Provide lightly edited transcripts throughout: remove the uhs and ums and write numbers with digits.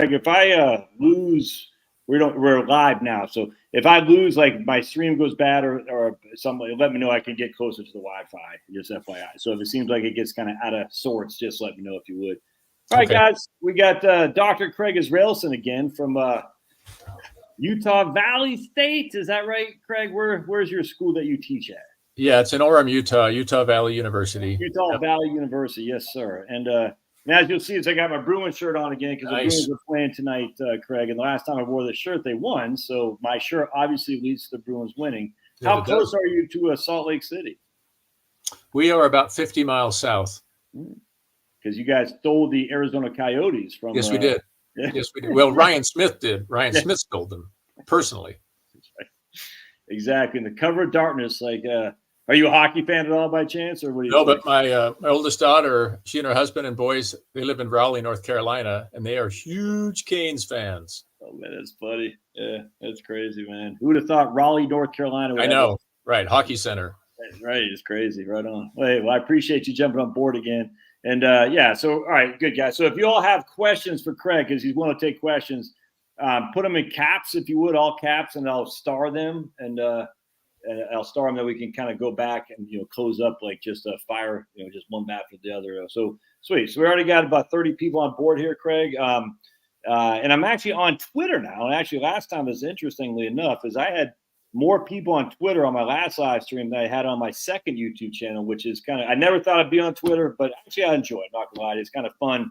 Craig, if I lose, we're live now. So if I lose, like my stream goes bad or something, let me know. I can get closer to the Wi-Fi. Just FYI. So if it seems like it gets kind of out of sorts, just let me know if you would. All right, guys, we got Dr. Craig Israelsen again from Utah Valley State. Is that right, Craig? Where's your school that you teach at? Yeah, it's in Orem, Utah, Utah Valley University. Utah Valley University, yes, sir. And as you'll see, I got my Bruins shirt on again because the Bruins are playing tonight, Craig. And the last time I wore this shirt, they won. So my shirt obviously leads to the Bruins winning. Yeah, how close are you to Salt Lake City? We are about 50 miles south. Because you guys stole the Arizona Coyotes from. Yes, we did. Yeah. Yes, we did. Well, Ryan Smith did. Ryan Smith stole them personally. Exactly. In the cover of darkness, like. Are you a hockey fan at all by chance, or what do you? No, but my oldest daughter, she and her husband and boys, they live in Raleigh, North Carolina, and they are huge Canes fans. Oh man, that's funny. Yeah, that's crazy, man. Who would have thought Raleigh, North Carolina? I know, right? Hockey center. Right, it's crazy. Right on. Well, I appreciate you jumping on board again. And so all right, good guys. So if you all have questions for Craig, because he's willing to take questions, put them in caps if you would, all caps, and I'll star them and I'll star them that we can kind of go back and, close up like just a fire, just one bat for the other. So sweet. So we already got about 30 people on board here, Craig. And I'm actually on Twitter now. And actually last time, is interestingly enough, is I had more people on Twitter on my last live stream than I had on my second YouTube channel, which is kind of, I never thought I'd be on Twitter, but actually I enjoy it. Not gonna lie. It's kind of fun,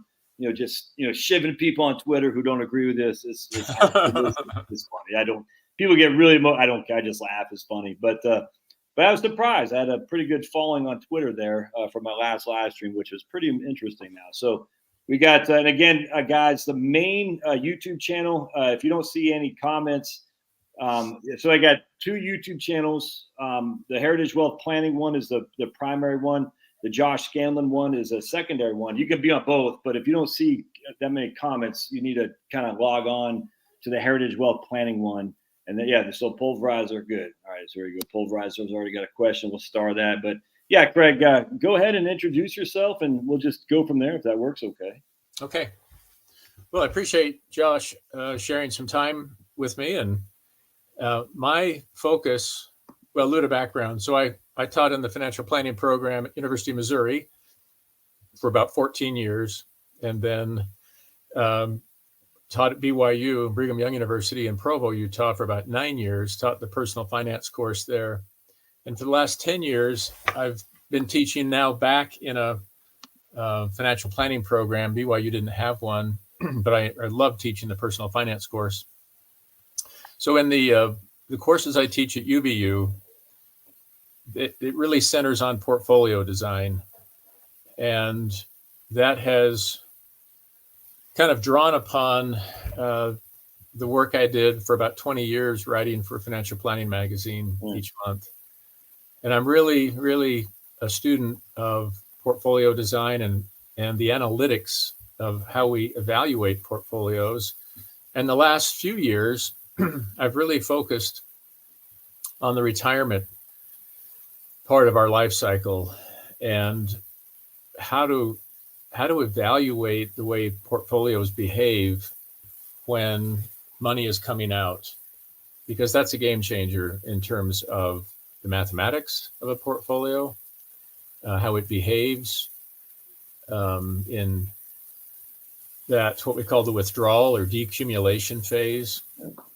just, shivving people on Twitter who don't agree with this. It's funny. People get really I just laugh. It's funny, but I was surprised. I had a pretty good following on Twitter there for my last live stream, which was pretty interesting now. So we got, and again, guys, the main YouTube channel, if you don't see any comments, so I got two YouTube channels. The Heritage Wealth Planning one is the primary one. The Josh Scanlon one is a secondary one. You can be on both, but if you don't see that many comments, you need to kind of log on to the Heritage Wealth Planning one. And then, so pulverizer, good. All right, so here you go. Pulverizer's already got a question. We'll star that. But yeah, Craig, go ahead and introduce yourself, and we'll just go from there if that works okay. Okay. Well, I appreciate Josh sharing some time with me. And my focus, a little background. So I taught in the financial planning program at University of Missouri for about 14 years. And then taught at BYU, Brigham Young University in Provo, Utah for about 9 years, taught the personal finance course there. And for the last 10 years, I've been teaching now back in a financial planning program. BYU didn't have one, but I love teaching the personal finance course. So in the courses I teach at UVU, it really centers on portfolio design. And that has kind of drawn upon the work I did for about 20 years writing for Financial Planning Magazine each month. And I'm really, really a student of portfolio design and the analytics of how we evaluate portfolios. And the last few years, I've really focused on the retirement part of our life cycle and how to evaluate the way portfolios behave when money is coming out, because that's a game changer in terms of the mathematics of a portfolio, how it behaves in that what we call the withdrawal or decumulation phase.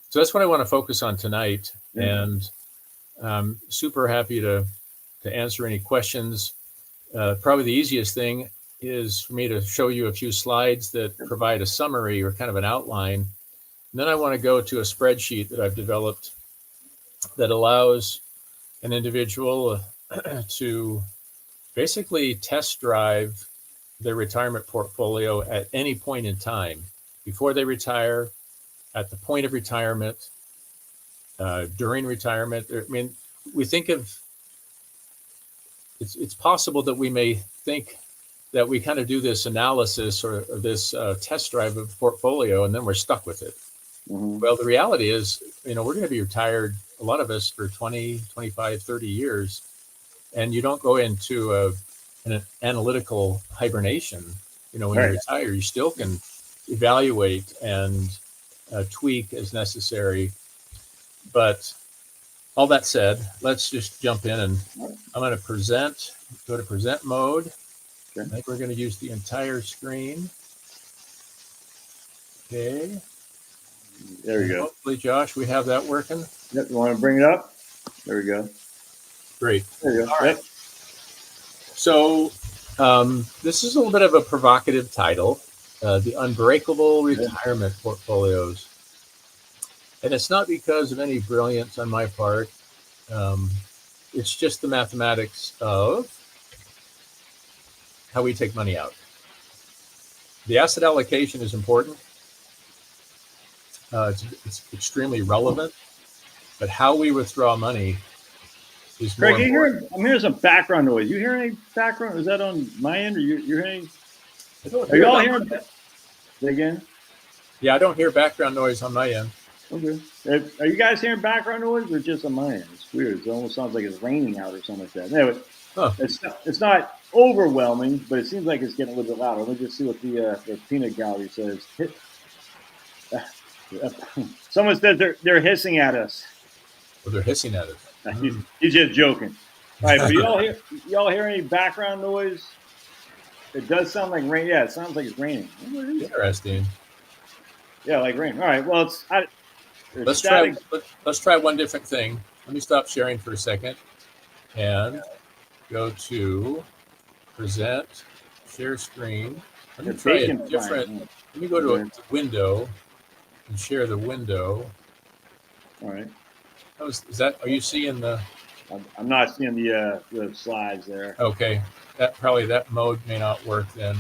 So that's what I want to focus on tonight. And I'm super happy to answer any questions. Probably the easiest thing is for me to show you a few slides that provide a summary or kind of an outline. And then I want to go to a spreadsheet that I've developed that allows an individual to basically test drive their retirement portfolio at any point in time, before they retire, at the point of retirement, during retirement. I mean, we think of, it's possible that we may think that we kind of do this analysis or this test drive of the portfolio and then we're stuck with it. Mm-hmm. Well, the reality is, we're going to be retired, a lot of us, for 20, 25, 30 years. And you don't go into an analytical hibernation. When you retire, you still can evaluate and tweak as necessary. But all that said, let's just jump in, and I'm going to present, go to present mode. Okay. I think we're going to use the entire screen. Okay. There we go. Hopefully, Josh, we have that working. Yep. You want to bring it up? There we go. Great. There you go. All right. Yep. So this is a little bit of a provocative title, the Unbreakable Retirement Portfolios. And it's not because of any brilliance on my part. It's just the mathematics of how we take money out. The asset allocation is important. It's extremely relevant, but how we withdraw money is more Craig, important. I'm hearing some background noise. You hear any background? Is that on my end, or you're hearing? Are you all hearing? Say again. Yeah, I don't hear background noise on my end. Okay. Are you guys hearing background noise, or just on my end? It's weird. It almost sounds like it's raining out or something like that. Anyway, it's not overwhelming, but it seems like it's getting a little bit louder. Let me just see what the peanut gallery says. Someone said they're hissing at us. Well, they're hissing at us. He's just joking. All right, but y'all hear any background noise? It does sound like rain. Yeah, it sounds like it's raining. Interesting. Yeah, like rain. All right. Well, let's try one different thing. Let me stop sharing for a second and go to present, share screen. Let me try a different. Let me go to a window and share the window. All right. Is that? Are you seeing the? I'm not seeing the slides there. Okay, that mode may not work then.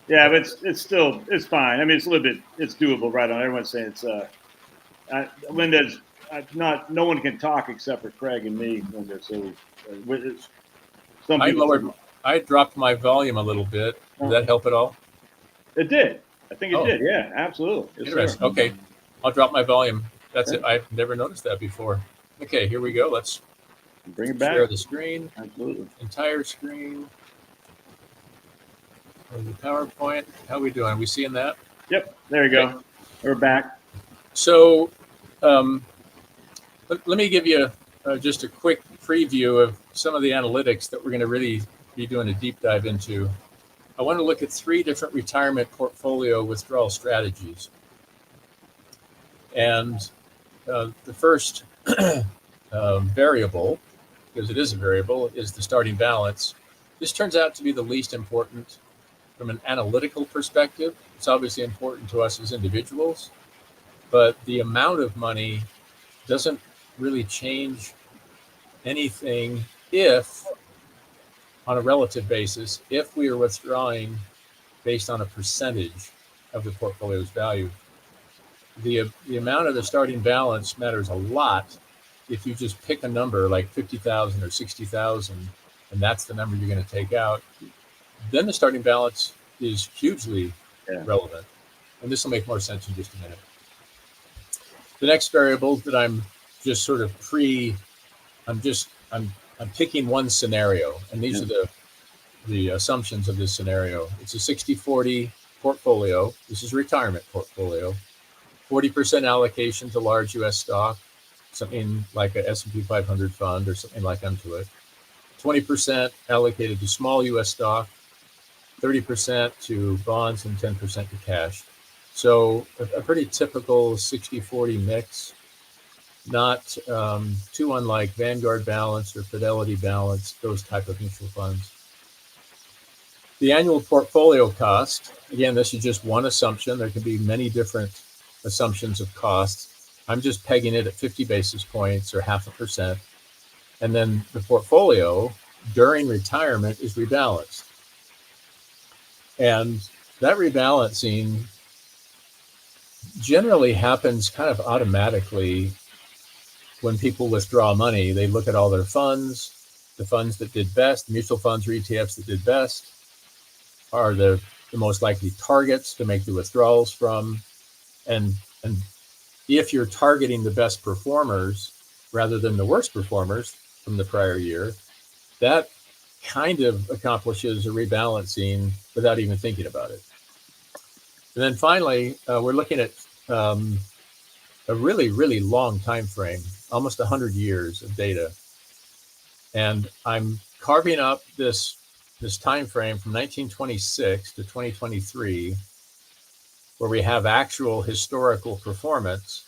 Yeah, but it's fine. I mean, it's doable right on. Everyone's saying it's Linda's no one can talk except for Craig and me, Linda. So I dropped my volume a little bit. Did that help at all? It did. I think it did. Yeah, absolutely. Interesting. Okay, I'll drop my volume. That's it. I've never noticed that before. Okay, here we go. Let's bring it back. Share the screen. Absolutely. Entire screen. The PowerPoint. How are we doing? Are we seeing that? Yep. There you go. We're back. So let me give you just a quick preview of some of the analytics that we're going to really be doing a deep dive into. I want to look at 3 different retirement portfolio withdrawal strategies. And the first variable, because it is a variable, is the starting balance. This turns out to be the least important from an analytical perspective. It's obviously important to us as individuals, but the amount of money doesn't really change anything if, on a relative basis, if we are withdrawing based on a percentage of the portfolio's value. The amount of the starting balance matters a lot if you just pick a number like 50,000 or 60,000, and that's the number you're going to take out. Then the starting balance is hugely relevant, and this will make more sense in just a minute. The next variable that I'm just sort of I'm picking one scenario, and these are the assumptions of this scenario. It's a 60-40 portfolio. This is a retirement portfolio. 40% allocation to large U.S. stock, something like a S&P 500 fund or something like unto it. 20% allocated to small U.S. stock, 30% to bonds, and 10% to cash. So a pretty typical 60-40 mix, not too unlike Vanguard Balance or Fidelity Balance, those type of mutual funds. The annual portfolio cost, again, this is just one assumption. There can be many different assumptions of costs. I'm just pegging it at 50 basis points or 0.5%. And then the portfolio during retirement is rebalanced. And that rebalancing generally happens kind of automatically when people withdraw money. They look at all their funds, the funds that did best, mutual funds or ETFs that did best are the most likely targets to make the withdrawals from. And if you're targeting the best performers rather than the worst performers from the prior year, that kind of accomplishes a rebalancing without even thinking about it. And then finally, we're looking at a really, really long time frame, almost 100 years of data. And I'm carving up this time frame from 1926 to 2023, where we have actual historical performance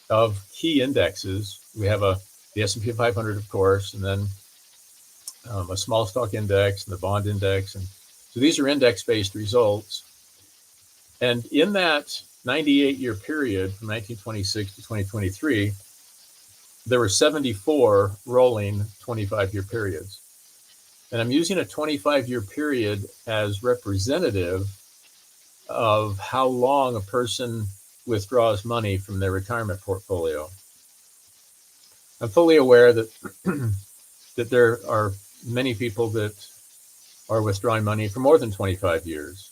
of key indexes. We have the S&P 500, of course, and then a small stock index and the bond index. And so these are index-based results. And in that 98-year period from 1926 to 2023, there were 74 rolling 25-year periods. And I'm using a 25-year period as representative of how long a person withdraws money from their retirement portfolio. I'm fully aware that that there are many people that are withdrawing money for more than 25 years,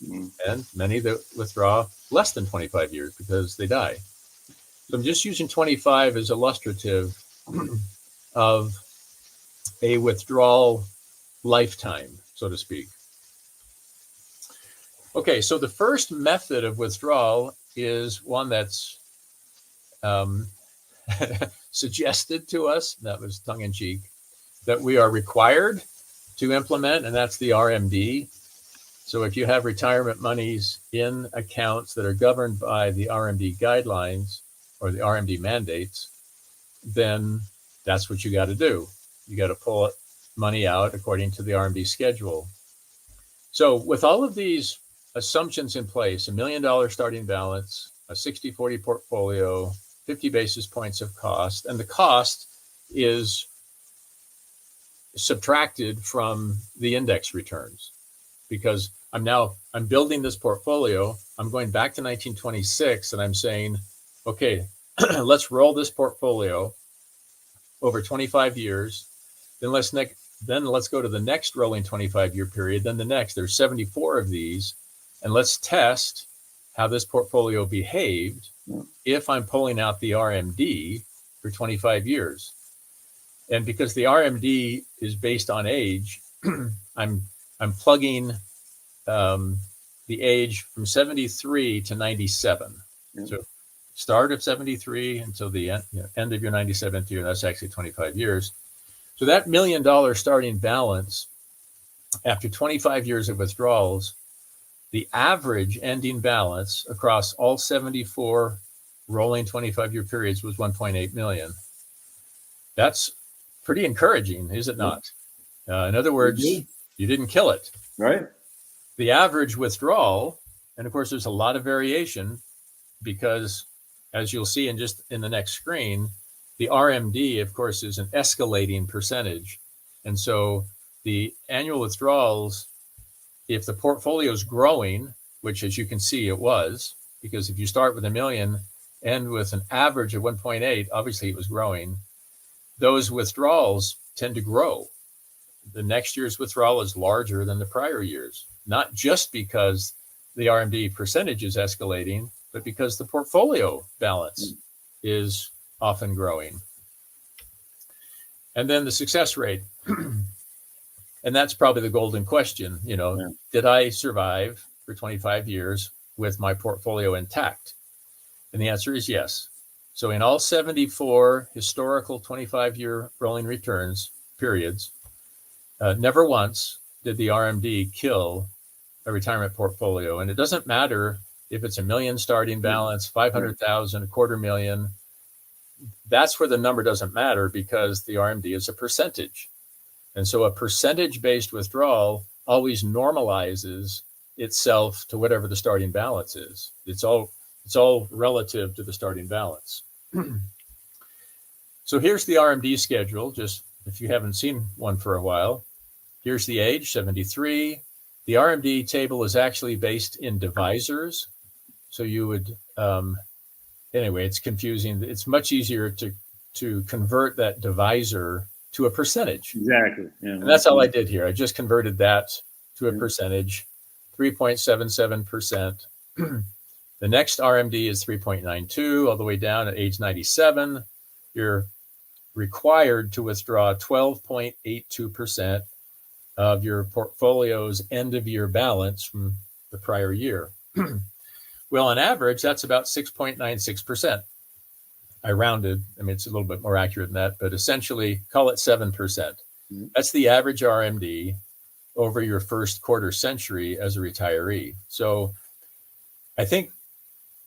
and many that withdraw less than 25 years because they die. So I'm just using 25 as illustrative of a withdrawal lifetime, so to speak. Okay, so the first method of withdrawal is one that's suggested to us, that was tongue-in-cheek, that we are required to implement, and that's the RMD. So if you have retirement monies in accounts that are governed by the RMD guidelines or the RMD mandates, then that's what you got to do. You got to pull money out according to the RMD schedule. So with all of these assumptions in place, $1 million starting balance, a 60-40 portfolio, 50 basis points of cost, and the cost is subtracted from the index returns, because I'm building this portfolio. I'm going back to 1926 and I'm saying, okay, let's roll this portfolio over 25 years. Then let's go to the next rolling 25-year period. Then the next, there's 74 of these, and let's test how this portfolio behaved if I'm pulling out the RMD for 25 years. And because the RMD is based on age, I'm plugging the age from 73 to 97. Yeah. So start of 73 until the end of your 97th year, that's actually 25 years. So that $1 million starting balance, after 25 years of withdrawals, the average ending balance across all 74 rolling 25-year periods was 1.8 million. That's pretty encouraging, is it not? In other words, you didn't kill it. Right. The average withdrawal, and of course, there's a lot of variation because, as you'll see in the next screen, the RMD, of course, is an escalating percentage. And so the annual withdrawals, if the portfolio is growing, which as you can see it was, because if you start with $1 million and with an average of 1.8, obviously it was growing, those withdrawals tend to grow. The next year's withdrawal is larger than the prior year's, not just because the RMD percentage is escalating, but because the portfolio balance is often growing. And then the success rate. And that's probably the golden question, Did I survive for 25 years with my portfolio intact? And the answer is yes. So in all 74 historical 25-year rolling returns periods, never once did the RMD kill a retirement portfolio. And it doesn't matter if it's $1 million starting balance, 500,000, $250,000. That's where the number doesn't matter, because the RMD is a percentage. And so a percentage-based withdrawal always normalizes itself to whatever the starting balance is. It's all relative to the starting balance. So here's the RMD schedule, just if you haven't seen one for a while. Here's the age, 73. The RMD table is actually based in divisors. So you would, anyway, it's confusing. It's much easier to convert that divisor to a percentage. Exactly. Yeah. And that's all I did here. I just converted that to a percentage, 3.77%. The next RMD is 3.92, all the way down at age 97. You're required to withdraw 12.82% of your portfolio's end of year balance from the prior year. Well, on average, that's about 6.96%. I rounded. I mean, it's a little bit more accurate than that, but essentially call it 7%. Mm-hmm. That's the average RMD over your first quarter century as a retiree. So I think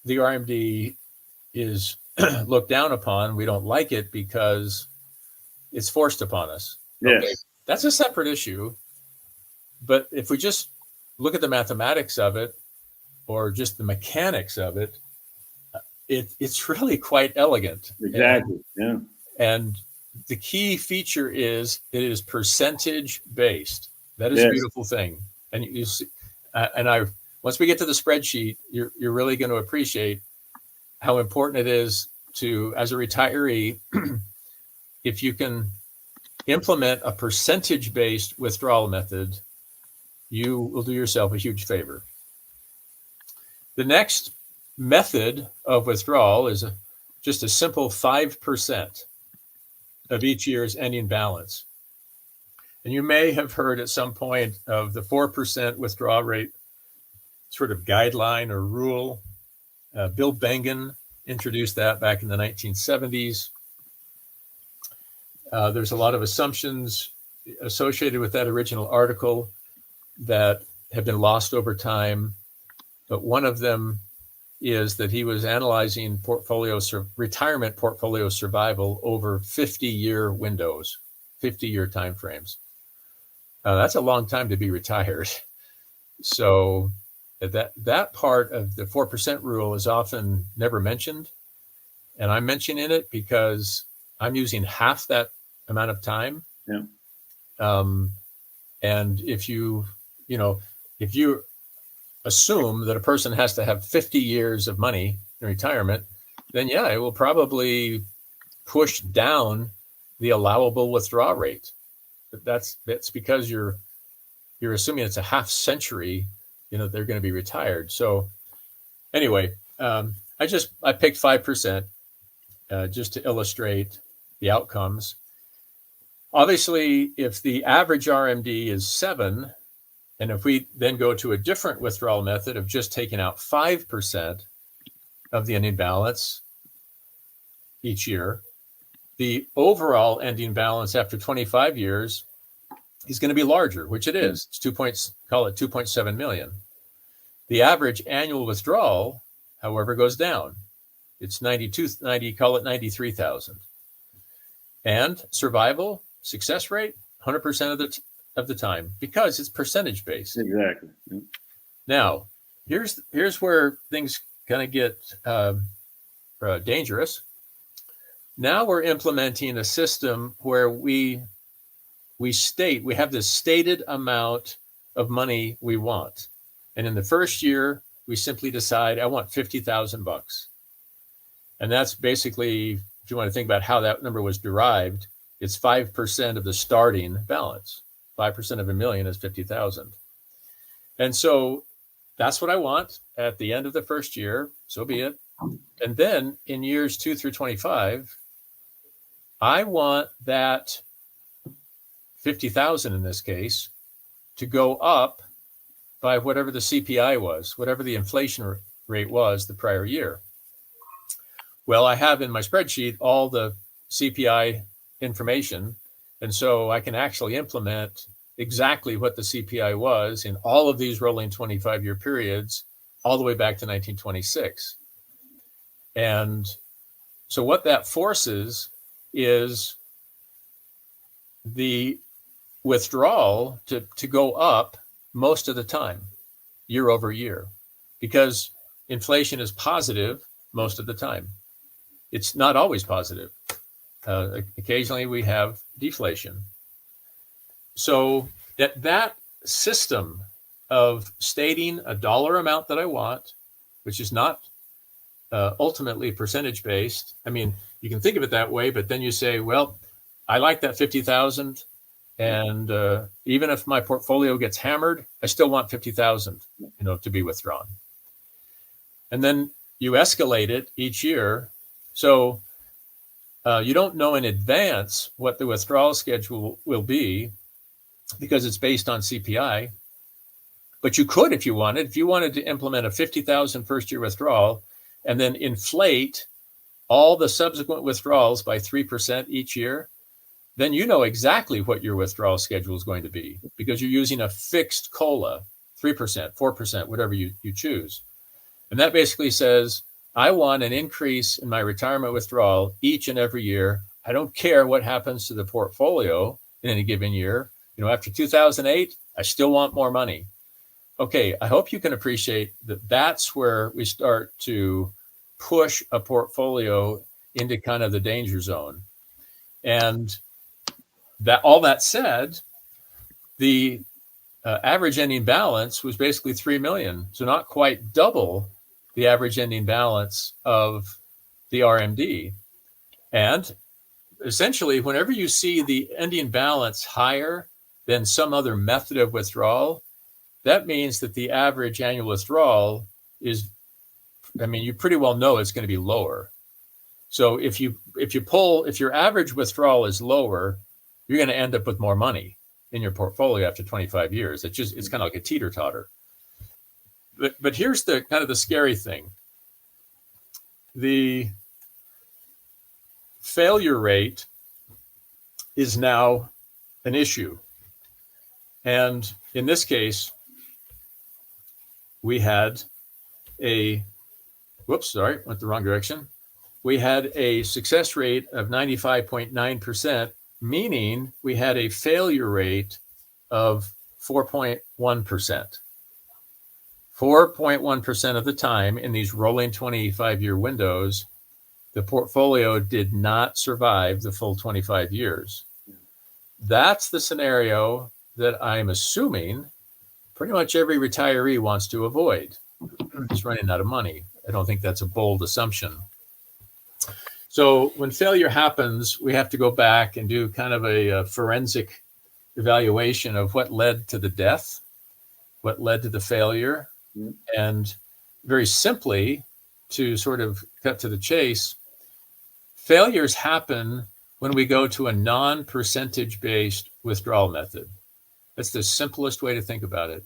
the RMD is looked down upon. We don't like it because it's forced upon us. Yes. Okay, that's a separate issue. But if we just look at the mathematics of it, or just the mechanics of it, it's really quite elegant. Exactly. And the key feature is it is percentage based. That is a beautiful thing. And you see, once we get to the spreadsheet, you're really going to appreciate how important it is to, as a retiree, if you can implement a percentage based withdrawal method, you will do yourself a huge favor. The next method of withdrawal is just a simple 5% of each year's ending balance. And you may have heard at some point of the 4% withdrawal rate sort of guideline or rule. Bill Bengen introduced that back in the 1970s. There's a lot of assumptions associated with that original article that have been lost over time. But one of them is that he was analyzing retirement portfolio survival over 50-year windows, 50-year timeframes. That's a long time to be retired. So that part of the 4% rule is often never mentioned. And I'm mentioning it because I'm using half that amount of time. Yeah. And if you assume that a person has to have 50 years of money in retirement, then yeah, it will probably push down the allowable withdrawal rate. That's because you're assuming it's a half century, they're going to be retired. So anyway, I picked 5% just to illustrate the outcomes. Obviously, if the average RMD is 7, and if we then go to a different withdrawal method of just taking out 5% of the ending balance each year, the overall ending balance after 25 years is going to be larger, which it is. It's call it 2.7 million. The average annual withdrawal, however, goes down. It's call it 93,000. And survival, success rate, 100% of the time, because it's percentage based. Exactly. Yeah. Now, here's where things kind of get dangerous. Now we're implementing a system where we have this stated amount of money we want, and in the first year we simply decide I want $50,000, and that's basically, if you want to think about how that number was derived, it's 5% of the starting balance. 5% of $1 million is 50,000. And so that's what I want at the end of the first year. So be it. And then in years 2 through 25, I want that 50,000 in this case to go up by whatever the CPI was, whatever the inflation rate was the prior year. Well, I have in my spreadsheet all the CPI information. And so I can actually implement exactly what the CPI was in all of these rolling 25-year periods, all the way back to 1926. And so what that forces is the withdrawal to go up most of the time, year over year, because inflation is positive most of the time. It's not always positive. Occasionally we have deflation. So that system of stating a dollar amount that I want, which is not ultimately percentage based. I mean, you can think of it that way, but then you say, well, I like that 50,000. And even if my portfolio gets hammered, I still want 50,000, to be withdrawn. And then you escalate it each year. So you don't know in advance what the withdrawal schedule will be because it's based on CPI. But you could, if you wanted to implement a 50,000 first year withdrawal and then inflate all the subsequent withdrawals by 3% each year, then you know exactly what your withdrawal schedule is going to be because you're using a fixed COLA, 3%, 4%, whatever you choose. And that basically says, I want an increase in my retirement withdrawal each and every year. I don't care what happens to the portfolio in any given year. After 2008, I still want more money. Okay, I hope you can appreciate that that's where we start to push a portfolio into kind of the danger zone. And that all that said, the average ending balance was basically 3 million. So not quite double the average ending balance of the RMD. And essentially, whenever you see the ending balance higher than some other method of withdrawal, that means that the average annual withdrawal is, you pretty well know it's going to be lower. So if your average withdrawal is lower, you're going to end up with more money in your portfolio after 25 years. It's kind of like a teeter-totter. But here's the kind of the scary thing. The failure rate is now an issue. And in this case, we had went the wrong direction. We had a success rate of 95.9%, meaning we had a failure rate of 4.1%. 4.1% of the time in these rolling 25-year windows, the portfolio did not survive the full 25 years. That's the scenario that I'm assuming pretty much every retiree wants to avoid. It's running out of money. I don't think that's a bold assumption. So when failure happens, we have to go back and do kind of a forensic evaluation of what led to the death, what led to the failure. And very simply, to sort of cut to the chase, failures happen when we go to a non-percentage based withdrawal method. That's the simplest way to think about it.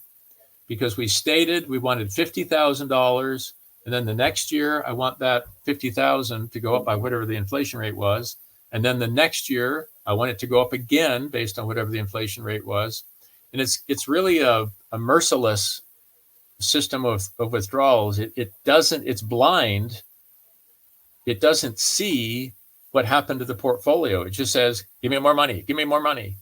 Because we stated we wanted $50,000, and then the next year I want that $50,000 to go up by whatever the inflation rate was. And then the next year I want it to go up again based on whatever the inflation rate was. And it's really a merciless system of withdrawals. It's blind. It doesn't see what happened to the portfolio. It just says, give me more money, give me more money.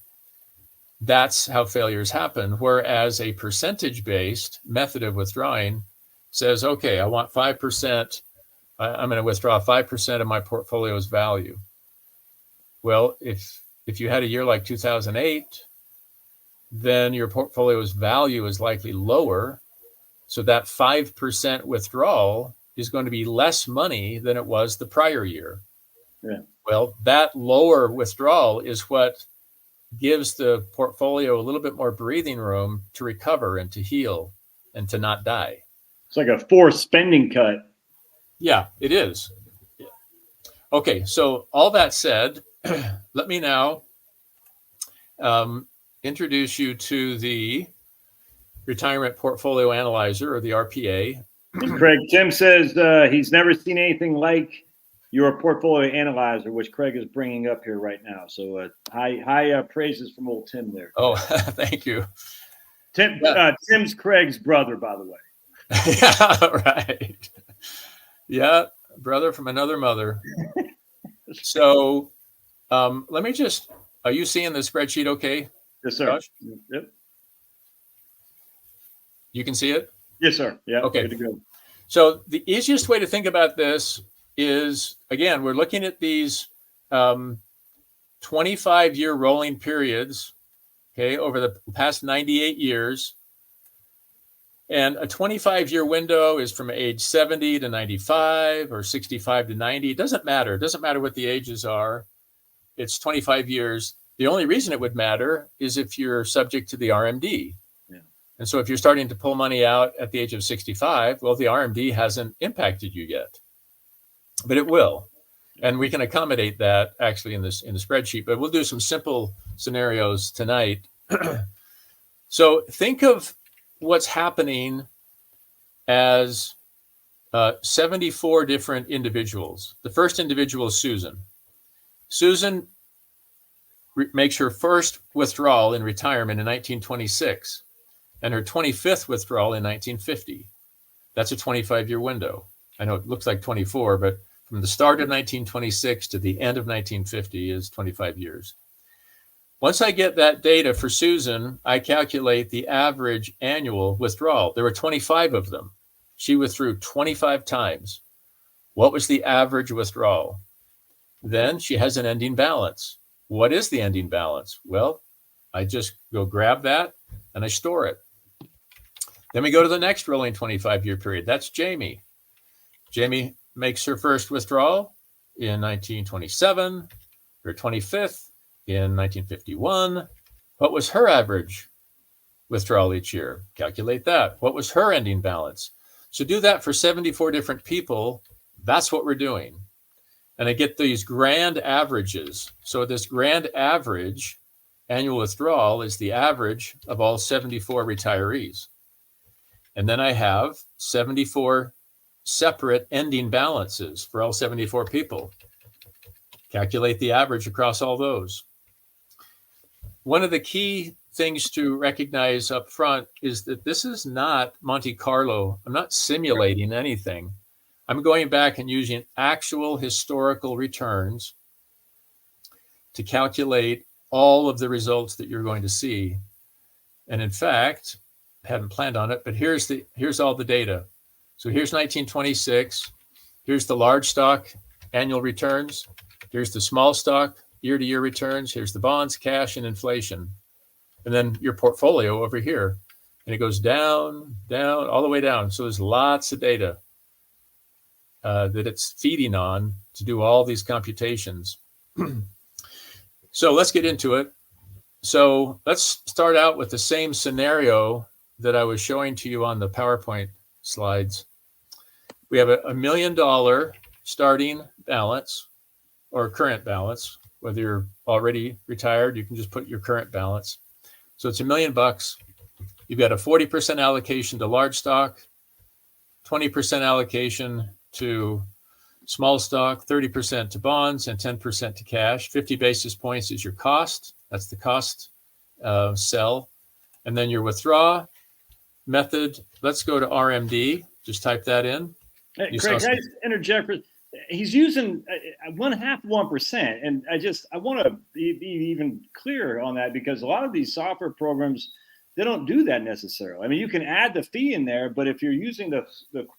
That's how failures happen. Whereas a percentage-based method of withdrawing says, okay, I want 5%. I'm going to withdraw 5% of my portfolio's value. Well, if you had a year like 2008, then your portfolio's value is likely lower. So that 5% withdrawal is going to be less money than it was the prior year. Yeah. Well, that lower withdrawal is what gives the portfolio a little bit more breathing room to recover and to heal and to not die. It's like a forced spending cut. Yeah, it is. Okay, so all that said, let me now introduce you to the Retirement Portfolio Analyzer, or the RPA. Craig, Tim says he's never seen anything like your portfolio analyzer, which Craig is bringing up here right now. So high praises from old Tim there. Oh, thank you. Tim's Craig's brother, by the way. Yeah, right. Yeah, brother from another mother. So let me just, are you seeing the spreadsheet okay? Yes, sir. Josh? Yep. You can see it? Yes, sir. Yeah. Okay. Good to go. So the easiest way to think about this is, again, we're looking at these 25-year rolling periods, okay, over the past 98 years. And a 25-year window is from age 70 to 95 or 65 to 90. It doesn't matter. It doesn't matter what the ages are. It's 25 years. The only reason it would matter is if you're subject to the RMD. Yeah. And so if you're starting to pull money out at the age of 65, well, the RMD hasn't impacted you yet, but it will. And we can accommodate that actually in the spreadsheet, but we'll do some simple scenarios tonight. So think of what's happening as 74 different individuals. The first individual is Susan. Susan makes her first withdrawal in retirement in 1926 and her 25th withdrawal in 1950. That's a 25-year window. I know it looks like 24, but from the start of 1926 to the end of 1950 is 25 years. Once I get that data for Susan, I calculate the average annual withdrawal. There were 25 of them. She withdrew 25 times. What was the average withdrawal? Then she has an ending balance. What is the ending balance? Well, I just go grab that and I store it. Then we go to the next rolling 25-year period. That's Jamie. Jamie makes her first withdrawal in 1927, her 25th in 1951. What was her average withdrawal each year? Calculate that. What was her ending balance? So do that for 74 different people. That's what we're doing. And I get these grand averages. So this grand average annual withdrawal is the average of all 74 retirees. And then I have 74 separate ending balances for all 74 people. Calculate the average across all those. One of the key things to recognize up front is that this is not Monte Carlo. I'm not simulating anything. I'm going back and using actual historical returns to calculate all of the results that you're going to see. And in fact, I hadn't planned on it, but here's all the data. So here's 1926. Here's the large stock annual returns. Here's the small stock year-to-year returns. Here's the bonds, cash, and inflation. And then your portfolio over here. And it goes down, down, all the way down. So there's lots of data that it's feeding on to do all these computations. So let's get into it. So let's start out with the same scenario that I was showing to you on the PowerPoint slides. We have a $1 million starting balance or current balance. Whether you're already retired, you can just put your current balance. So it's $1 million. You've got a 40% allocation to large stock, 20% allocation to small stock, 30% to bonds, and 10% to cash. 50 basis points is your cost. That's the cost cell. And then your withdraw method. Let's go to RMD. Just type that in. Hey, Craig, can I just interject? He's using 0.5%, and I want to be even clearer on that, because a lot of these software programs, they don't do that necessarily. I mean, you can add the fee in there, but if you're using the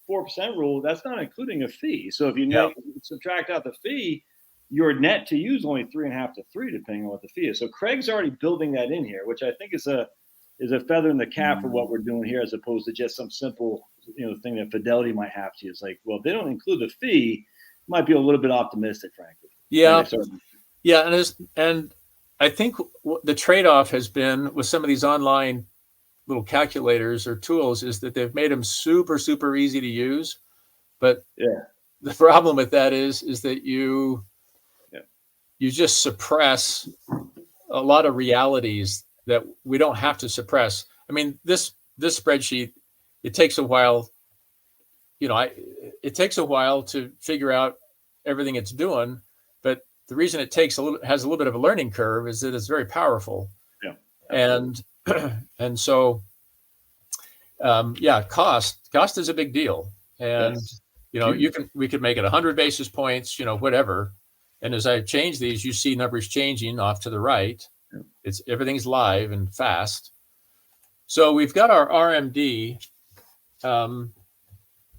4% rule, that's not including a fee. So if you subtract out the fee, your net to use only 3.5 to 3, depending on what the fee is. So Craig's already building that in here, which I think is a feather in the cap for what we're doing here, as opposed to just some simple thing that Fidelity might have to. It's like, well, if they don't include the fee, might be a little bit optimistic, frankly. Yeah, and I think the trade-off has been with some of these online little calculators or tools is that they've made them super, super easy to use. But the problem with that is that you just suppress a lot of realities that we don't have to suppress. I mean, this spreadsheet, it takes a while. It takes a while to figure out everything it's doing, but the reason it has a little bit of a learning curve is that it's very powerful. Yeah. And so, cost is a big deal. And, we could make it 100 basis points, whatever. And as I change these, you see numbers changing off to the right. Yeah. Everything's live and fast. So we've got our RMD,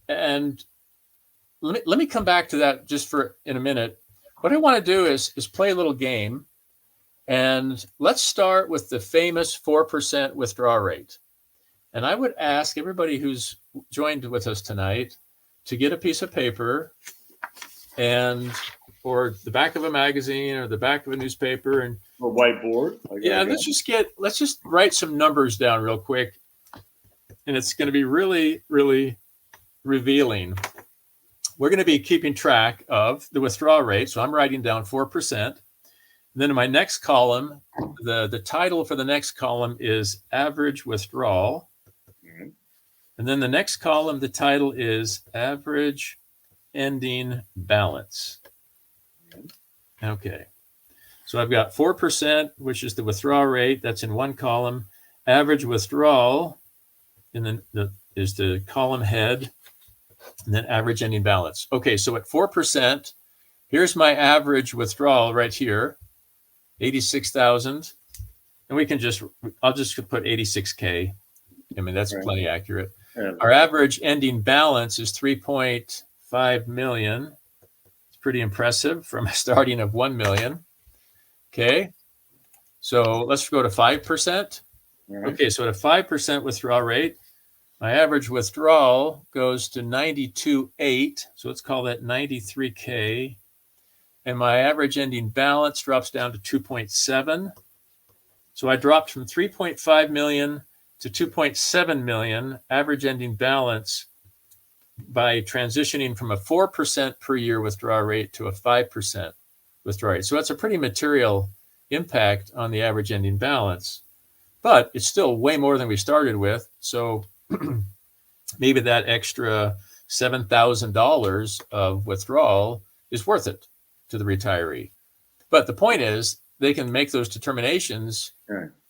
and let me come back to that just in a minute. What I want to do is play a little game, and let's start with the famous 4% withdrawal rate. And I would ask everybody who's joined with us tonight to get a piece of paper or the back of a magazine or the back of a newspaper and a whiteboard. Let's just write some numbers down real quick, and it's going to be really, really revealing. We're going to be keeping track of the withdrawal rate. So I'm writing down 4%. And then in my next column, the title for the next column is average withdrawal. And then the next column, the title is average ending balance. Okay. So I've got 4%, which is the withdrawal rate. That's in one column. Average withdrawal is the column head, and then average ending balance. Okay, so at 4%, here's my average withdrawal right here, 86,000. And I'll just put 86K. I mean, that's plenty accurate. Our average ending balance is 3.5 million. It's pretty impressive from a starting of 1 million. Okay, so let's go to 5%. Right. Okay, so at a 5% withdrawal rate, my average withdrawal goes to 92.8. So let's call that 93K. And my average ending balance drops down to 2.7. So I dropped from 3.5 million to 2.7 million average ending balance by transitioning from a 4% per year withdrawal rate to a 5% withdrawal rate. So that's a pretty material impact on the average ending balance, but it's still way more than we started with. So maybe that extra $7,000 of withdrawal is worth it to the retiree. But the point is, they can make those determinations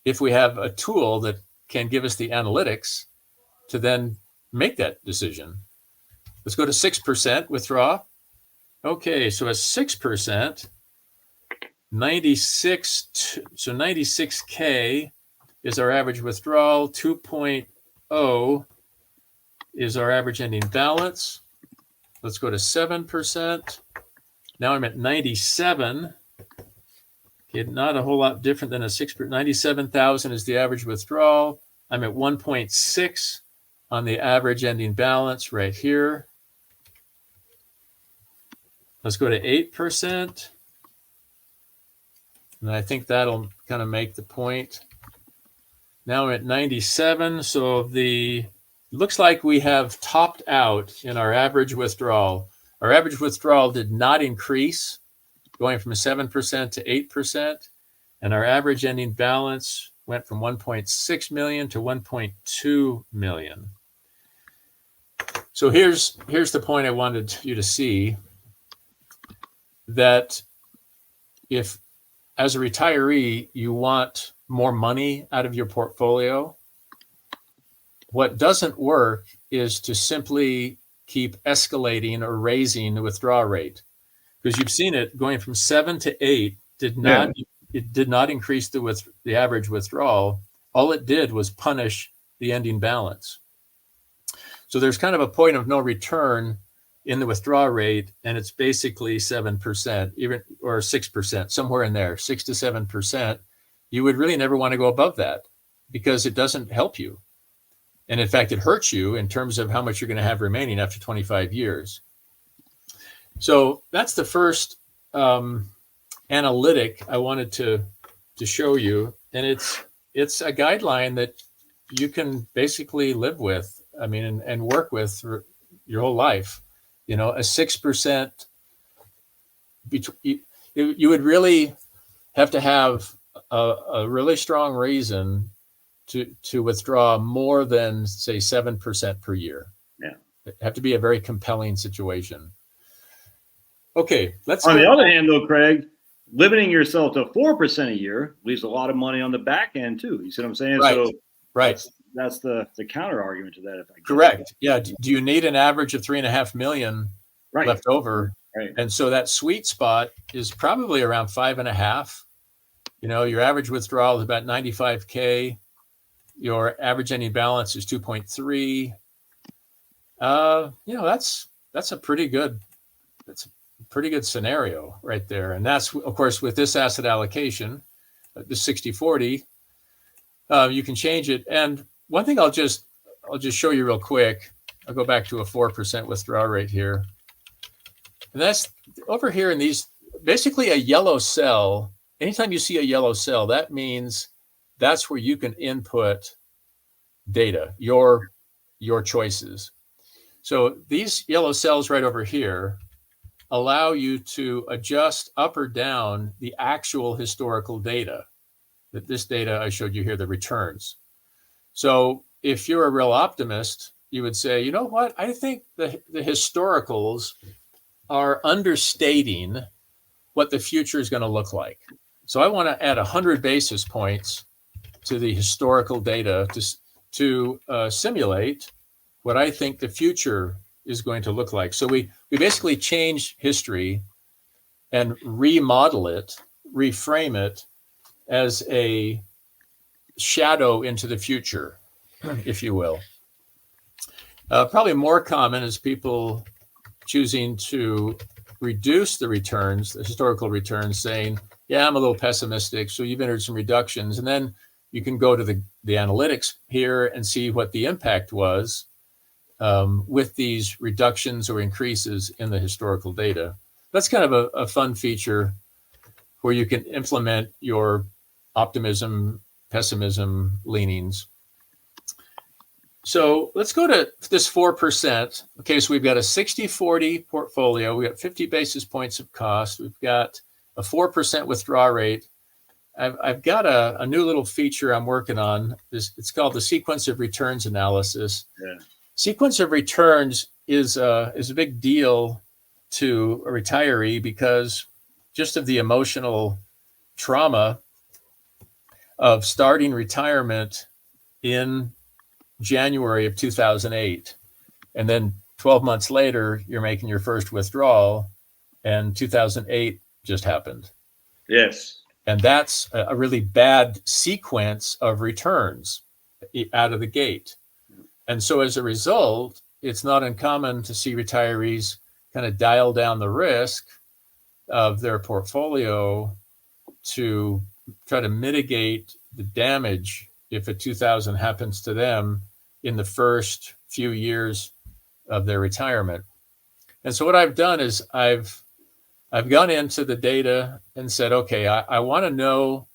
if we have a tool that can give us the analytics to then make that decision. Let's go to 6% withdraw. Okay, so at 6%, 96K is our average withdrawal. 2.0 is our average ending balance. Let's go to 7%. Now I'm at 97. Okay, not a whole lot different than a 6%. 97,000 is the average withdrawal. I'm at 1.6 on the average ending balance right here. Let's go to 8%. And I think that'll kind of make the point. Now I'm at 97. So it looks like we have topped out in our average withdrawal. Our average withdrawal did not increase, going from 7% to 8%. And our average ending balance went from 1.6 million to 1.2 million. So here's the point I wanted you to see, that if as a retiree you want more money out of your portfolio, what doesn't work is to simply keep escalating or raising the withdrawal rate, because you've seen it going from 7 to 8 it did not increase the average withdrawal. All it did was punish the ending balance. So there's kind of a point of no return in the withdrawal rate, and it's basically 7%, even or 6%, somewhere in there, 6 to 7%. You would really never want to go above that because it doesn't help you. And in fact, it hurts you in terms of how much you're going to have remaining after 25 years. So that's the first analytic I wanted to show you. And it's a guideline that you can basically live with, I mean, and work with for your whole life. You know, a 6%, you would really have to have a really strong reason to withdraw more than, say, 7% per year. Yeah. It'd have to be a very compelling situation. Okay, let's on the other hand, though, Craig, limiting yourself to 4% a year leaves a lot of money on the back end too. You see what I'm saying? Right. So right. That's the counter argument to that. If I Correct. Yeah. Do you need an average of 3.5 million left over? Right. And so that sweet spot is probably around 5.5. You know, your average withdrawal is about 95K. Your average ending balance is 2.3. You know, that's a pretty good scenario right there. And that's, of course, with this asset allocation, the 60-40, you can change it. And one thing I'll just show you real quick. I'll go back to a 4% withdrawal rate here. And that's over here in these, basically a yellow cell. Anytime you see a yellow cell, that means that's where you can input data, your choices. So these yellow cells right over here allow you to adjust up or down the actual historical data. This data I showed you here, the returns. So if you're a real optimist you would say, you know what? I think the historicals are understating what the future is going to look like. So I want to add 100 basis points to the historical data to simulate what I think the future is going to look like. So we basically change history and remodel it, reframe it as a shadow into the future, if you will. Probably more common is people choosing to reduce the returns, the historical returns, saying, yeah, I'm a little pessimistic, so you've entered some reductions. And then you can go to the analytics here and see what the impact was with these reductions or increases in the historical data. That's kind of a fun feature where you can implement your optimism, pessimism leanings. So let's go to this 4%. Okay, so we've got a 60-40 portfolio. We got 50 basis points of cost. We've got a 4% withdrawal rate. I've got a new little feature I'm working on. It's called the sequence of returns analysis. Yeah. Sequence of returns is a big deal to a retiree because just of the emotional trauma of starting retirement in January of 2008. And then 12 months later, you're making your first withdrawal, and 2008 just happened. Yes. And that's a really bad sequence of returns out of the gate. And so as a result, it's not uncommon to see retirees kind of dial down the risk of their portfolio to try to mitigate the damage if a 2000 happens to them in the first few years of their retirement. And so what I've done is I've gone into the data and said, okay, I want to know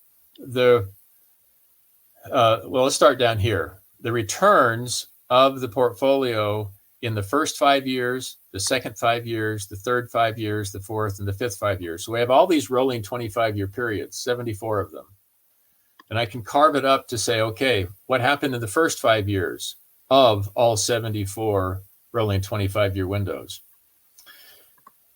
let's start down here. The returns of the portfolio in the first 5 years, the second 5 years, the third 5 years, the fourth and the fifth 5 years. So we have all these rolling 25-year periods, 74 of them. And I can carve it up to say, okay, what happened in the first 5 years of all 74 rolling 25-year windows?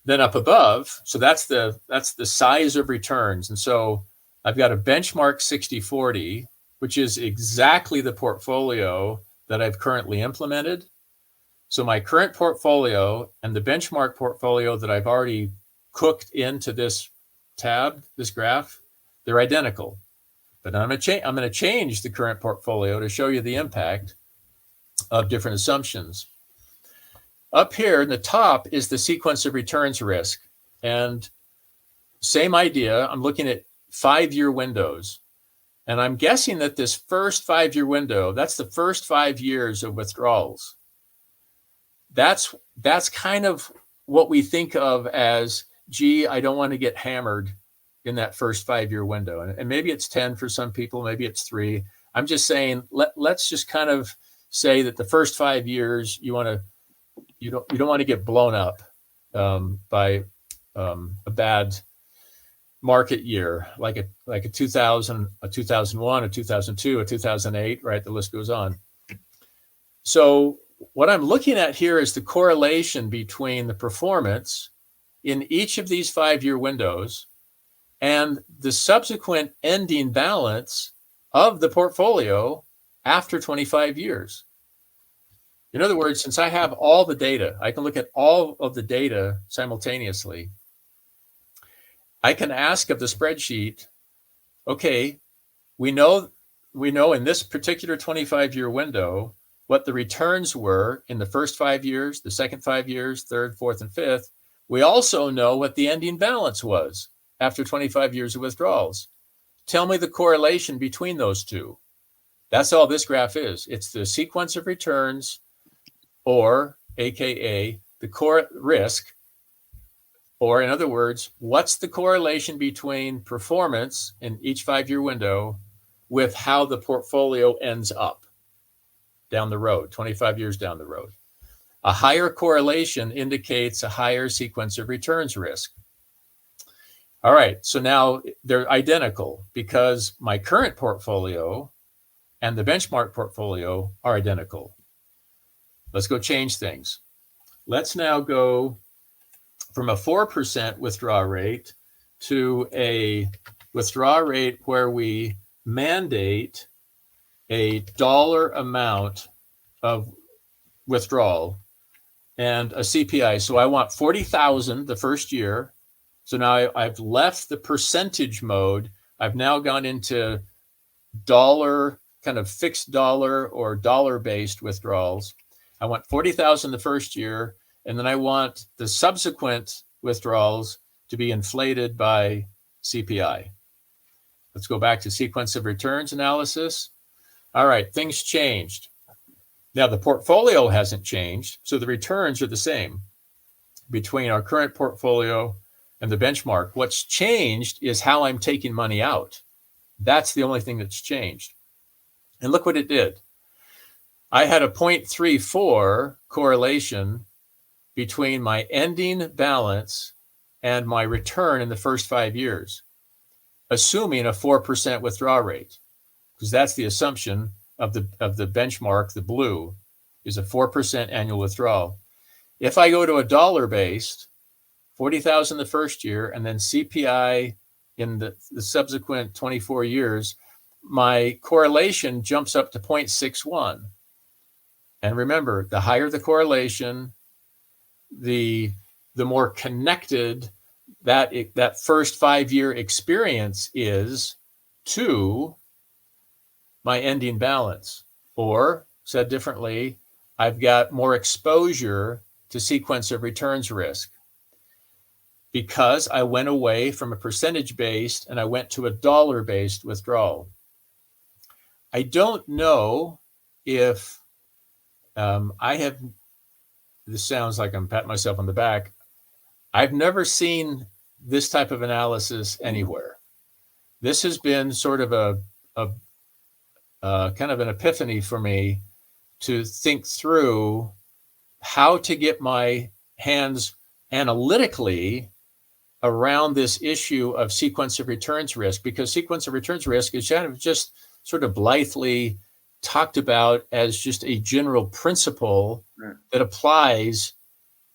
Then up above, so that's the size of returns. And so I've got a benchmark 60-40, which is exactly the portfolio that I've currently implemented. So my current portfolio and the benchmark portfolio that I've already cooked into this tab, this graph, they're identical. But I'm going to change the current portfolio to show you the impact of different assumptions. Up here in the top is the sequence of returns risk. And same idea, I'm looking at 5-year windows. And I'm guessing that this first 5-year window, that's the first 5 years of withdrawals. That's kind of what we think of as, gee, I don't want to get hammered in that first 5-year window. And maybe it's 10 for some people, maybe it's 3. I'm just saying, let's just kind of say that the first 5 years, you don't want to get blown up by a bad market year, like a 2000, a 2001, a 2002, a 2008, right? The list goes on. So what I'm looking at here is the correlation between the performance in each of these 5-year windows and the subsequent ending balance of the portfolio after 25 years. In other words, since I have all the data, I can look at all of the data simultaneously. I can ask of the spreadsheet, okay, we know in this particular 25-year window what the returns were in the first 5 years, the second 5 years, third, fourth, and fifth. We also know what the ending balance was after 25 years of withdrawals. Tell me the correlation between those two. That's all this graph is. It's the sequence of returns, or AKA the core risk, or in other words, what's the correlation between performance in each 5-year window with how the portfolio ends up down the road, 25 years down the road. A higher correlation indicates a higher sequence of returns risk. All right, so now they're identical because my current portfolio and the benchmark portfolio are identical. Let's go change things. Let's now go from a 4% withdrawal rate to a withdrawal rate where we mandate a dollar amount of withdrawal and a CPI. So I want 40,000 the first year. So now I've left the percentage mode. I've now gone into dollar, kind of fixed dollar or dollar-based withdrawals. I want 40,000 the first year, and then I want the subsequent withdrawals to be inflated by CPI. Let's go back to sequence of returns analysis. All right, things changed. Now the portfolio hasn't changed, so the returns are the same between our current portfolio and the benchmark. What's changed is how I'm taking money out. That's the only thing that's changed. And look what it did. I had a 0.34 correlation between my ending balance and my return in the first 5 years, assuming a 4% withdrawal rate, because that's the assumption of the benchmark. The blue is a 4% annual withdrawal. If I go to a dollar-based, 40,000 the first year, and then CPI in the subsequent 24 years, my correlation jumps up to 0.61. And remember, the higher the correlation, the more connected that first 5-year experience is to my ending balance. Or, said differently, I've got more exposure to sequence of returns risk because I went away from a percentage-based and I went to a dollar-based withdrawal. I don't know if this sounds like I'm patting myself on the back. I've never seen this type of analysis anywhere. This has been sort of a kind of an epiphany for me to think through how to get my hands analytically around this issue of sequence of returns risk, because sequence of returns risk is kind of just sort of blithely talked about as just a general principle that applies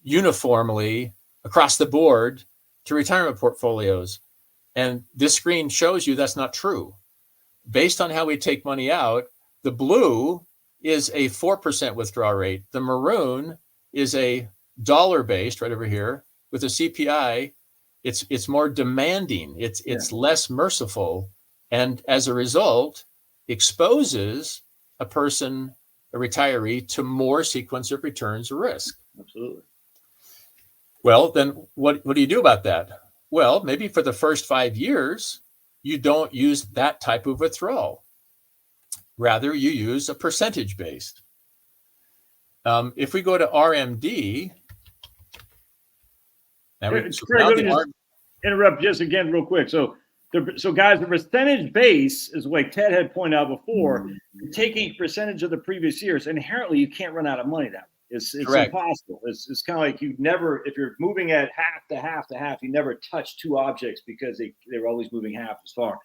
uniformly across the board to retirement portfolios. And this screen shows you that's not true. Based on how we take money out, the blue is a 4% withdrawal rate. The maroon is a dollar-based right over here with a CPI. It's more demanding. It's less merciful. And as a result, exposes a person, a retiree, to more sequence of returns risk. Absolutely. Well, then what do you do about that? Well, maybe for the first 5 years, you don't use that type of withdrawal. Rather, you use a percentage-based. If we go to RMD, interrupt just again real quick. So guys, the percentage base is like Ted had pointed out before. Taking a percentage of the previous years, inherently you can't run out of money that way. It's impossible. It's kind of like you never, if you're moving at half to half to half, you never touch two objects because they're always moving half as far.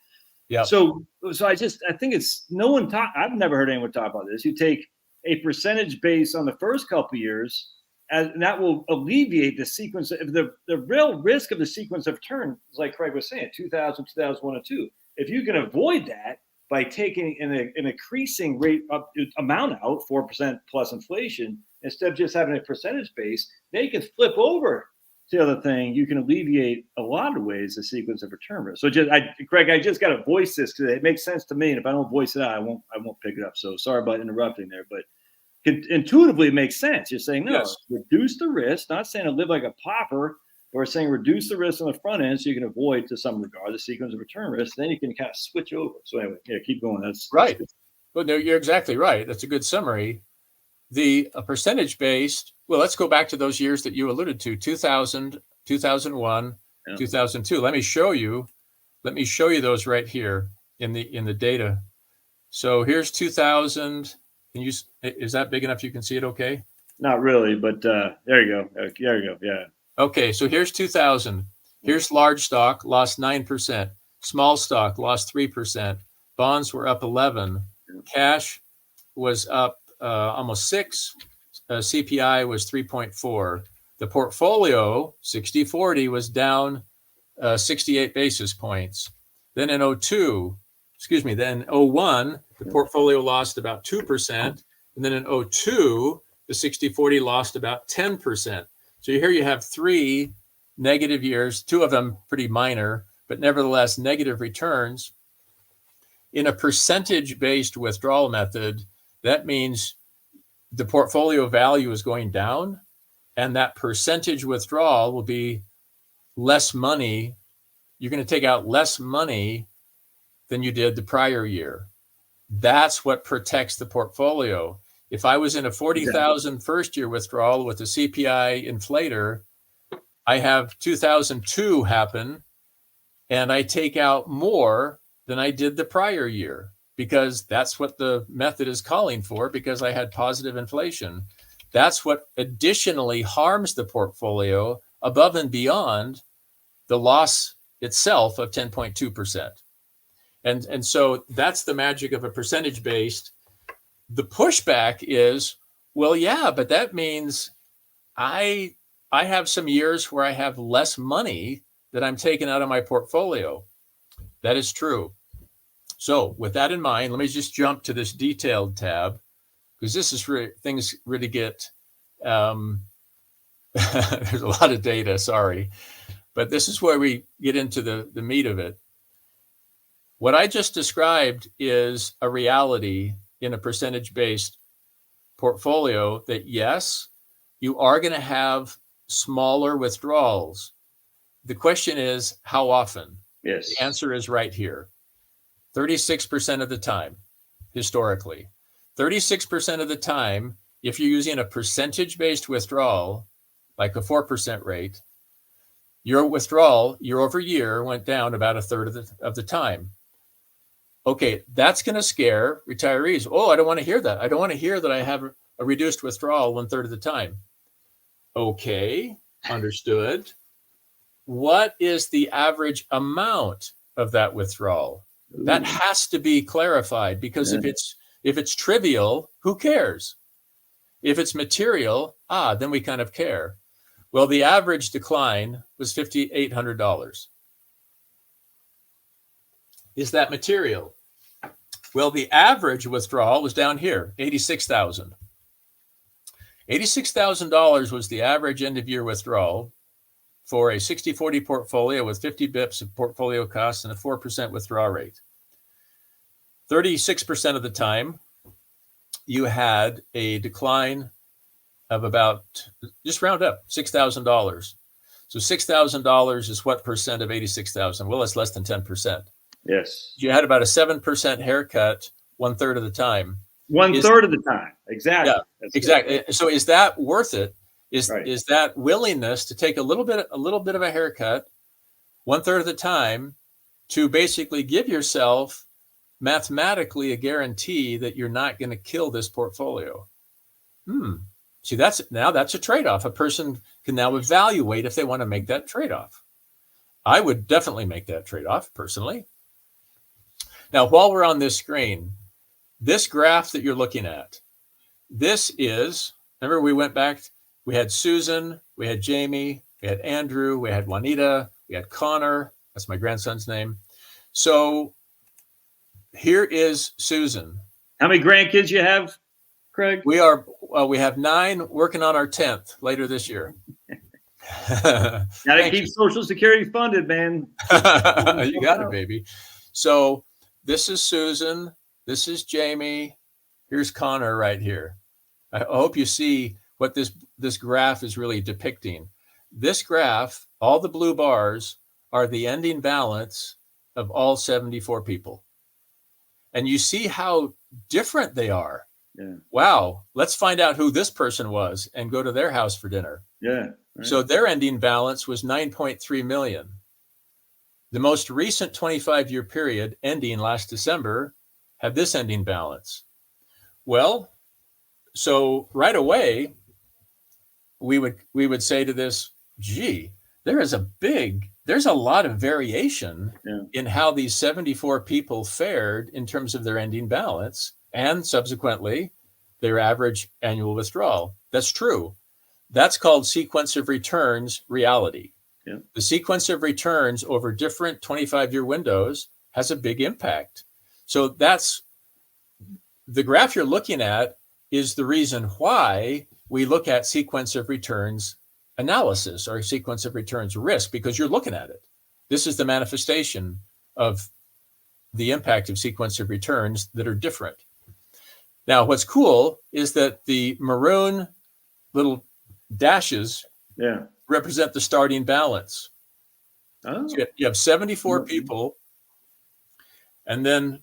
Yeah. So I think it's I've never heard anyone talk about this. You take a percentage base on the first couple of years, and that will alleviate the sequence of the real risk of the sequence of turn, like Craig was saying, 2000, 2001, and 2. If you can avoid that by taking an increasing rate amount out, 4% plus inflation, instead of just having a percentage base, they can flip over to the other thing. You can alleviate a lot of ways the sequence of return risk. So Craig, I just got to voice this because it makes sense to me. And if I don't voice it out, I won't pick it up. So sorry about interrupting there, but intuitively it makes sense. You're saying, no, reduce the risk, not saying to live like a pauper, or saying reduce the risk on the front end so you can avoid, to some regard, the sequence of return risk. Then you can kind of switch over. So anyway, keep going. That's right. Well, no, you're exactly right. That's a good summary. The percentage-based, well, let's go back to those years that you alluded to, 2000, 2001, 2002. Let me show you those right here in the data. So here's 2000. Is that big enough you can see it okay? Not really, but there you go. There you go. Yeah. Okay, so here's 2000. Here's large stock, lost 9%. Small stock, lost 3%. Bonds were up 11. Cash was up almost 6. CPI was 3.4. The portfolio 60/40 was down 68 basis points. Then in 02, then 01, the portfolio lost about 2%. And then in 02, the 60/40 lost about 10%. So here you have 3 negative years, 2 of them pretty minor, but nevertheless negative returns. In a percentage-based withdrawal method, that means the portfolio value is going down, and that percentage withdrawal will be less money. You're going to take out less money than you did the prior year. That's what protects the portfolio. If I was in a 40,000 first year withdrawal with a CPI inflator, I have 2002 happen, and I take out more than I did the prior year, because that's what the method is calling for, because I had positive inflation. That's what additionally harms the portfolio above and beyond the loss itself of 10.2%. And so that's the magic of a percentage based. The pushback is, well, yeah, but that means I have some years where I have less money that I'm taking out of my portfolio. That is true. So with that in mind, let me just jump to this detailed tab, because this is where things really get, there's a lot of data, sorry, but this is where we get into the meat of it. What I just described is a reality in a percentage-based portfolio, that yes, you are going to have smaller withdrawals. The question is, how often? Yes. The answer is right here. 36% of the time, historically. 36% of the time, if you're using a percentage-based withdrawal, like a 4% rate, your withdrawal year over year went down about a third of the time. Okay, that's going to scare retirees. Oh, I don't want to hear that. I don't want to hear that I have a reduced withdrawal 1/3 of the time. Okay, understood. What is the average amount of that withdrawal? That has to be clarified, because if it's trivial, who cares? If it's material, then we kind of care. Well, the average decline was $5,800. Is that material? Well, the average withdrawal was down here, $86,000. $86,000 was the average end of year withdrawal for a 60/40 portfolio with 50 bips of portfolio costs and a 4% withdrawal rate. 36% of the time, you had a decline of about, just round up, $6,000. So $6,000 is what percent of 86,000? Well, it's less than 10%. Yes. You had about a 7% haircut 1/3 of the time. 1/3 of the time. Exactly. Yeah, That's exactly. Good. So is that worth it? Is Right. that willingness to take a little bit of a haircut 1/3 of the time to basically give yourself mathematically a guarantee that you're not going to kill this portfolio? See, that's a trade-off. A person can now evaluate if they want to make that trade-off. I would definitely make that trade-off personally. Now, while we're on this screen, this graph that you're looking at, this is, remember we went back, we had Susan, we had Jamie, we had Andrew, we had Juanita, we had Connor, that's my grandson's name. So here is Susan. How many grandkids you have, Craig? We have 9, working on our 10th later this year. Gotta keep Social Security funded, man. You got it, baby. So this is Susan. This is Jamie. Here's Connor right here. I hope you see what this graph is really depicting. This graph, all the blue bars are the ending balance of all 74 people. And you see how different they are. Yeah. Wow. Let's find out who this person was and go to their house for dinner. Yeah. Right. So their ending balance was 9.3 million. The most recent 25-year period ending last December had this ending balance. Well, so right away, we would say to this, gee, there's a lot of variation in how these 74 people fared in terms of their ending balance and subsequently their average annual withdrawal. That's true. That's called sequence of returns reality. Yeah. The sequence of returns over different 25-year windows has a big impact. So that's the graph you're looking at is the reason why we look at sequence of returns analysis or sequence of returns risk, because you're looking at it. This is the manifestation of the impact of sequence of returns that are different. Now, what's cool is that the maroon little dashes represent the starting balance. Oh. So you have 74 people, and then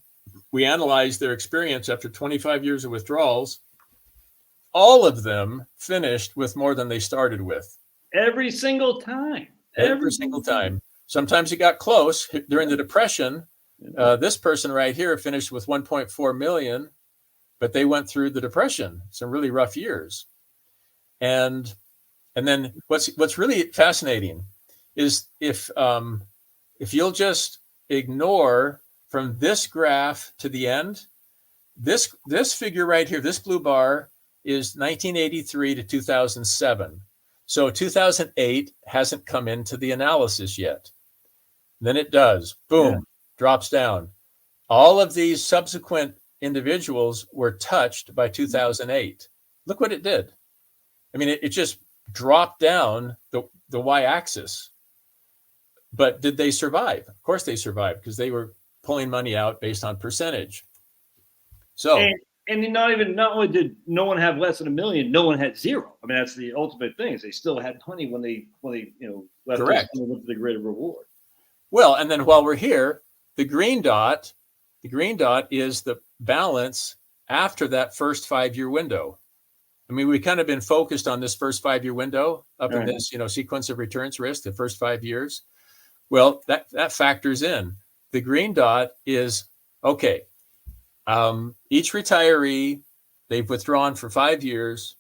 we analyze their experience after 25 years of withdrawals. All of them finished with more than they started with. Every single time. Every single time. Sometimes it got close. During the Depression, this person right here finished with 1.4 million, but they went through the Depression, some really rough years. And then what's really fascinating is if you'll just ignore from this graph to the end, this figure right here, this blue bar is 1983 to 2007. So 2008 hasn't come into the analysis yet. Then it does. Boom, drops down. All of these subsequent individuals were touched by 2008. Look what it did. I mean, it just dropped down the y-axis. But did they survive? Of course they survived, because they were pulling money out based on percentage. So and not only did no one have less than $1 million, no one had zero. I mean, that's the ultimate thing, is they still had money when they left. Correct. Went to the greater reward. Well, and then while we're here, the green dot is the balance after that first 5-year window. I mean, we've kind of been focused on this first 5-year window up in this, sequence of returns risk, the first 5 years. Well, that factors in. The green dot is, okay, each retiree, they've withdrawn for 5 years.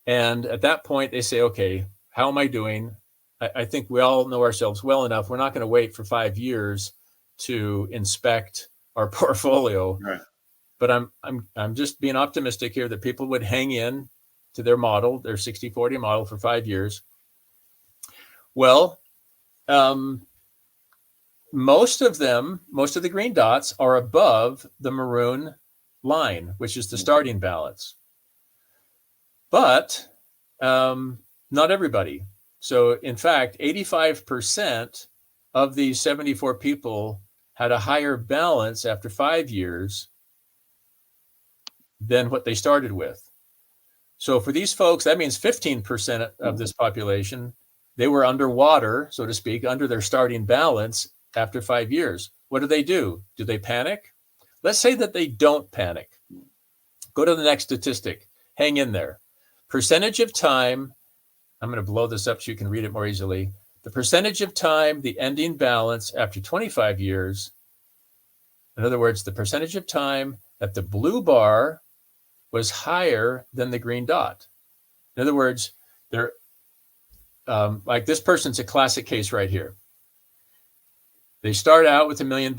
And at that point, they say, okay, how am I doing? I think we all know ourselves well enough. We're not going to wait for 5 years to inspect our portfolio. Right. But I'm just being optimistic here that people would hang in to their model, their 60-40 model, for 5 years. Well, most of the green dots are above the maroon line, which is the starting balance. But not everybody. So in fact, 85% of these 74 people had a higher balance after 5 years than what they started with. So for these folks, that means 15% of this population, they were underwater, so to speak, under their starting balance after 5 years. What do? Do they panic? Let's say that they don't panic. Go to the next statistic. Hang in there. Percentage of time, I'm going to blow this up so you can read it more easily. The percentage of time, the ending balance after 25 years, in other words, the percentage of time that the blue bar was higher than the green dot. In other words, they're like this person's a classic case right here. They start out with $1 million.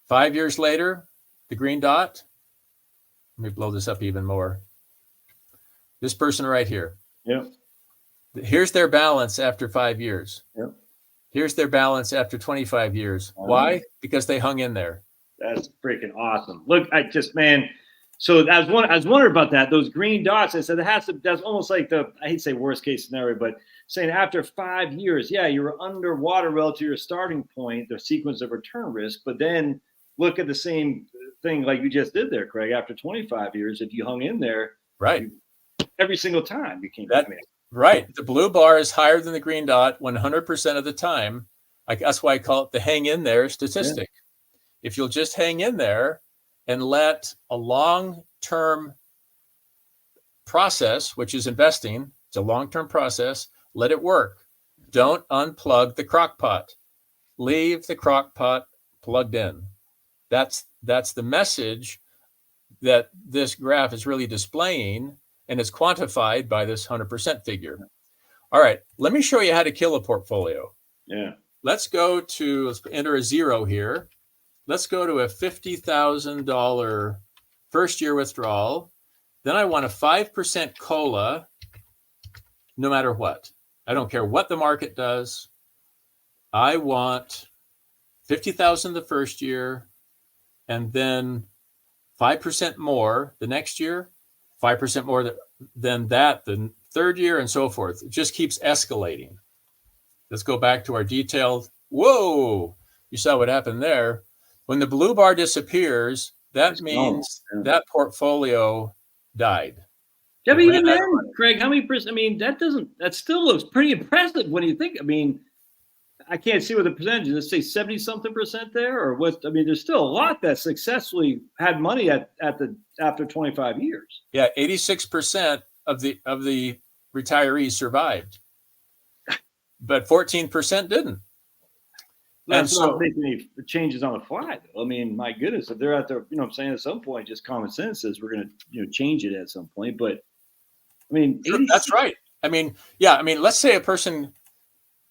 5 years later, the green dot, let me blow this up even more. This person right here. Yep. Here's their balance after 5 years. Yep. Here's their balance after 25 years. Why? Because they hung in there. That's freaking awesome. Look, so I was wondering about that. Those green dots, I said that's almost like I hate to say worst case scenario, but saying after 5 years, you were underwater relative to your starting point, the sequence of return risk. But then look at the same thing like you just did there, Craig. After 25 years, if you hung in there, right, every single time you came that. Right. The blue bar is higher than the green dot 100% of the time. That's why I call it the hang in there statistic. Yeah. If you'll just hang in there and let a long-term process, which is investing, it's a long-term process, let it work. Don't unplug the crock pot. Leave the crock pot plugged in. That's the message that this graph is really displaying. And it's quantified by this 100% figure. All right, let me show you how to kill a portfolio. Yeah. Let's enter a 0 here. Let's go to a $50,000 first year withdrawal. Then I want a 5% COLA no matter what. I don't care what the market does. I want 50,000 the first year, and then 5% more the next year, 5% more than that the third year, and so forth. It just keeps escalating. Let's go back to our detailed. Whoa, you saw what happened there. When the blue bar disappears, that means that portfolio died. Yeah, but even then, Craig, how many percent? I mean, that still looks pretty impressive when you think. I mean, I can't see what the percentage is. Let's say 70-something% there, or what? I mean, there's still a lot that successfully had money after 25 years. Yeah, 86% of the retirees survived, but 14% didn't. That's not making any changes on the fly, though. I mean, my goodness, if they're out there, you know what I'm saying, at some point, just common sense says we're going to, change it at some point. But I mean, that's right. I mean, yeah. I mean, let's say a person,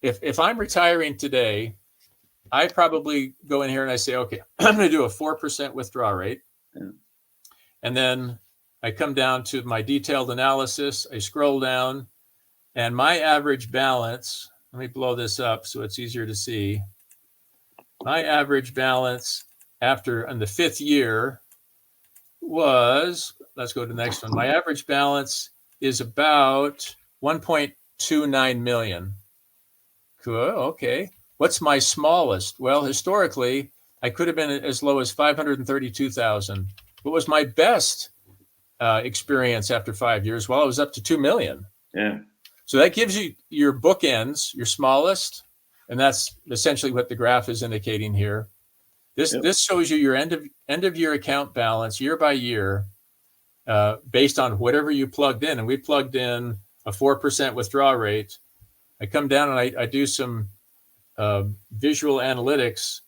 if I'm retiring today, I probably go in here and I say, okay, I'm going to do a 4% withdrawal rate. Yeah. And then I come down to my detailed analysis. I scroll down, and my average balance, let me blow this up so it's easier to see. My average balance in the fifth year was, let's go to the next one. My average balance is about 1.29 million. Cool. Okay. What's my smallest? Well, historically, I could have been as low as 532,000. What was my best experience after 5 years? Well, I was up to 2 million. Yeah. So that gives you your bookends, your smallest, and that's essentially what the graph is indicating here. This shows you your end of year account balance year by year, based on whatever you plugged in. And we plugged in a 4% withdrawal rate. I come down and I do some visual analytics.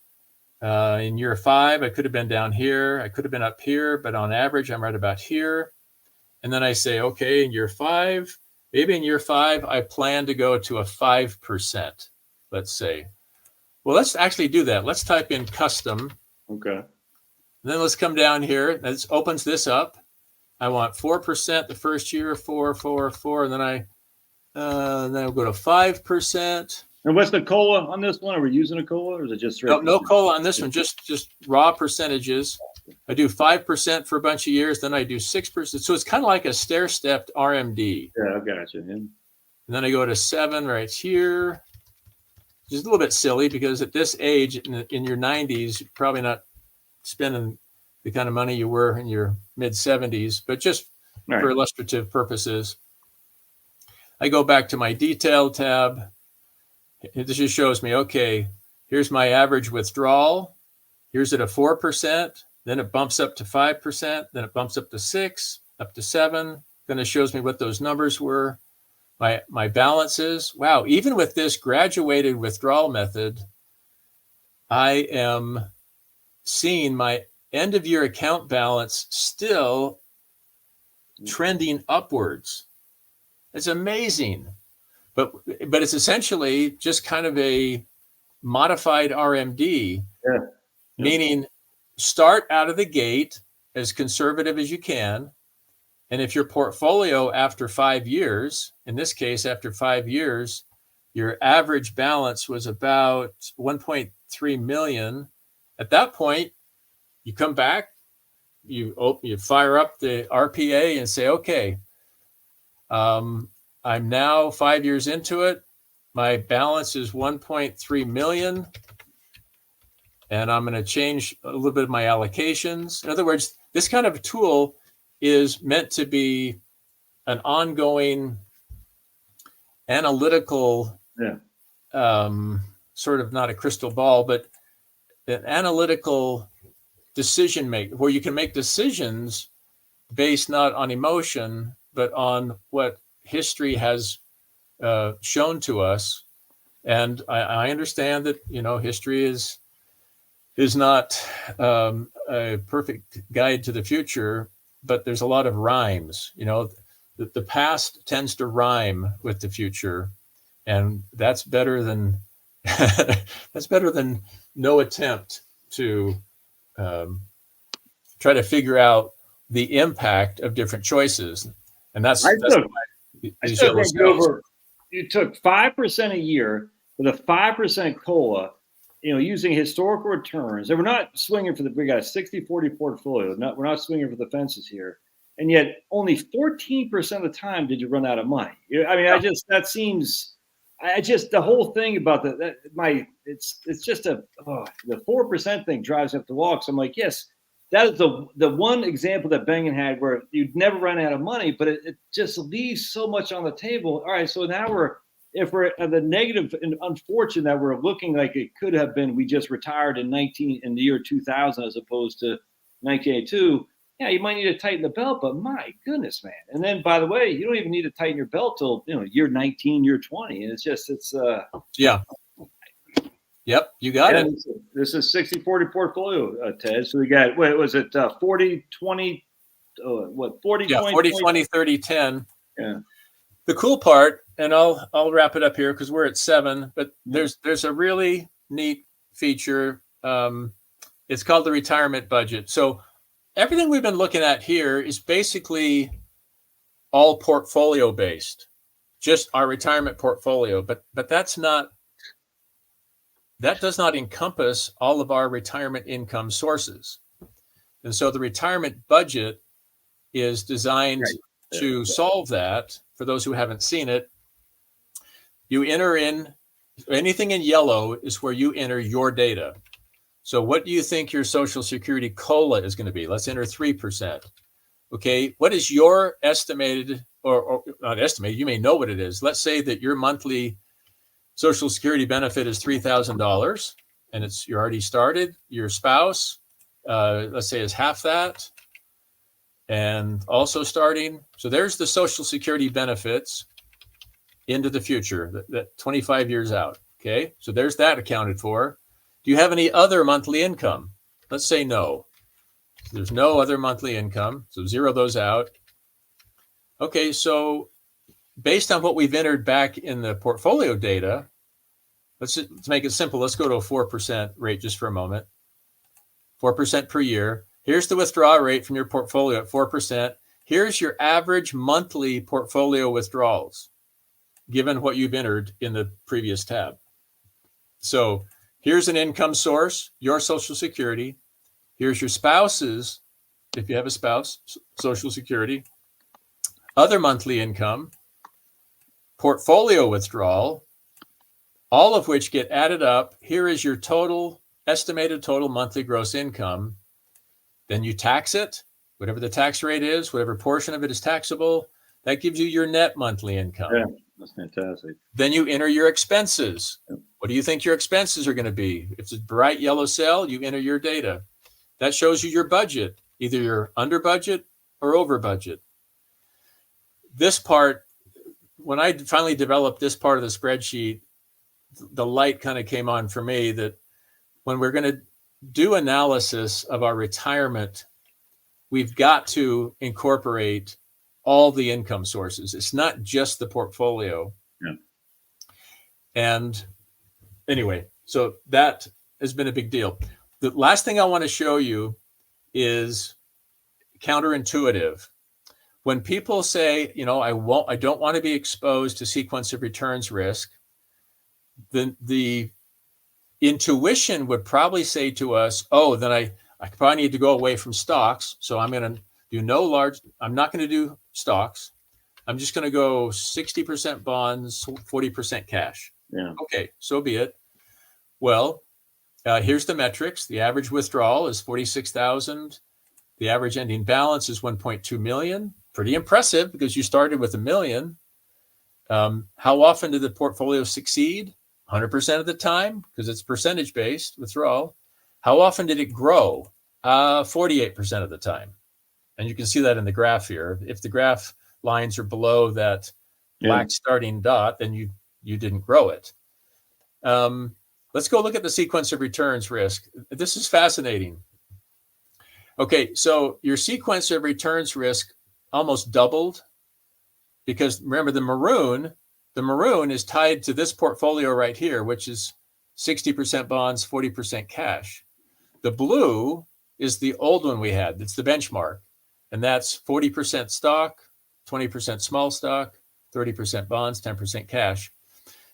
In year 5, I could have been down here. I could have been up here, but on average, I'm right about here. And then I say, okay, in year 5, maybe in year 5, I plan to go to a 5%, let's say. Well, let's actually do that. Let's type in custom. Okay. And then let's come down here. This opens this up. I want 4% the first year, 4, 4, 4, and then then I'll go to 5%. And what's the COLA on this one? Are we using a COLA, or is it just straight? No COLA on this one, just raw percentages. I do 5% for a bunch of years, then I do 6%. So it's kind of like a stair-stepped RMD. Yeah, I got you. And then I go to 7 right here. Just a little bit silly because at this age, in your 90s, you're probably not spending the kind of money you were in your mid-70s, but just for illustrative purposes. I go back to my detail tab. This just shows me, okay, here's my average withdrawal. Here's at a 4%. Then it bumps up to 5%. Then it bumps up to 6, up to 7. Then it shows me what those numbers were. My balances. Wow, even with this graduated withdrawal method, I am seeing my end of year account balance still trending upwards. It's amazing. But it's essentially just kind of a modified RMD, meaning start out of the gate as conservative as you can. And if your portfolio after 5 years, in this case, after 5 years, your average balance was about 1.3 million. At that point, you come back, you fire up the RPA and say, okay, I'm now 5 years into it. My balance is 1.3 million. And I'm going to change a little bit of my allocations. In other words, this kind of tool is meant to be an ongoing analytical, sort of not a crystal ball, but an analytical decision maker, where you can make decisions based not on emotion, but on what history has shown to us. And I understand that, history is not a perfect guide to the future, but there's a lot of rhymes. The past tends to rhyme with the future, and that's better than no attempt to try to figure out the impact of different choices. And that's I why I these still yellow think cells. you took 5% a year with a 5% COLA, using historical returns. And we're not swinging we got a 60-40 portfolio. We're not swinging for the fences here. And yet only 14% of the time did you run out of money. I mean, the whole thing about it's just the 4% thing drives up the wall. So I'm like, yes, that is the one example that Bengen had where you'd never run out of money, but it just leaves so much on the table. All right, so now if we're at the negative and unfortunate that we're looking like it could have been we just retired in the year 2000 as opposed to 1982. Yeah, you might need to tighten the belt, but my goodness, man. And then, by the way, you don't even need to tighten your belt till year 19, year 20, and yeah. Yep, you got it. This is 60-40 portfolio, Ted. So we got, what was it, 40, 20, 40, yeah, 20, 40, 20, 30, 10. Yeah. The cool part, and I'll wrap it up here because we're at 7, but there's a really neat feature. It's called the retirement budget. So everything we've been looking at here is basically all portfolio based, just our retirement portfolio. But that does not encompass all of our retirement income sources. And so the retirement budget is designed to solve that. For those who haven't seen it, you enter in anything in yellow is where you enter your data. So what do you think your Social Security COLA is going to be? Let's enter 3%. Okay, what is your estimated, or not estimated, you may know what it is. Let's say that your monthly Social Security benefit is $3,000 and you're already started. Your spouse, let's say, is half that and also starting. So there's the Social Security benefits into the future, that 25 years out. Okay, so there's that accounted for. Do you have any other monthly income? Let's say no. There's no other monthly income, so zero those out. Okay, so based on what we've entered back in the portfolio data, let's make it simple. Let's go to a 4% rate just for a moment. 4% per year. Here's the withdrawal rate from your portfolio at 4%. Here's your average monthly portfolio withdrawals, given what you've entered in the previous tab. So here's an income source, your Social Security. Here's your spouse's, if you have a spouse, Social Security. Other monthly income, portfolio withdrawal, all of which get added up. Here is your estimated total monthly gross income. Then you tax it, whatever the tax rate is, whatever portion of it is taxable. That gives you your net monthly income. Yeah, that's fantastic. Then you enter your expenses. Yep. What do you think your expenses are going to be? If it's a bright yellow cell, you enter your data. That shows you your budget. Either you're under budget or over budget. This part, when I finally developed this part of the spreadsheet, the light kind of came on for me that when we're going to do analysis of our retirement, we've got to incorporate all the income sources. It's not just the portfolio. Yeah. And anyway, so that has been a big deal. The last thing I want to show you is counterintuitive. When people say, I don't want to be exposed to sequence of returns risk, the intuition would probably say to us, then I probably need to go away from stocks. So I'm going to do I'm not going to do stocks. I'm just going to go 60% bonds, 40% cash. Yeah. Okay, so be it. Well, here's the metrics. The average withdrawal is 46,000. The average ending balance is 1.2 million. Pretty impressive because you started with $1 million. How often did the portfolio succeed? 100% of the time, because it's percentage-based withdrawal. How often did it grow? 48% of the time. And you can see that in the graph here. If the graph lines are below that black starting dot, then you didn't grow it. Let's go look at the sequence of returns risk. This is fascinating. Okay, so your sequence of returns risk almost doubled because remember the maroon is tied to this portfolio right here, which is 60% bonds, 40% cash. The blue is the old one we had. That's the benchmark. And that's 40% stock, 20% small stock, 30% bonds, 10% cash.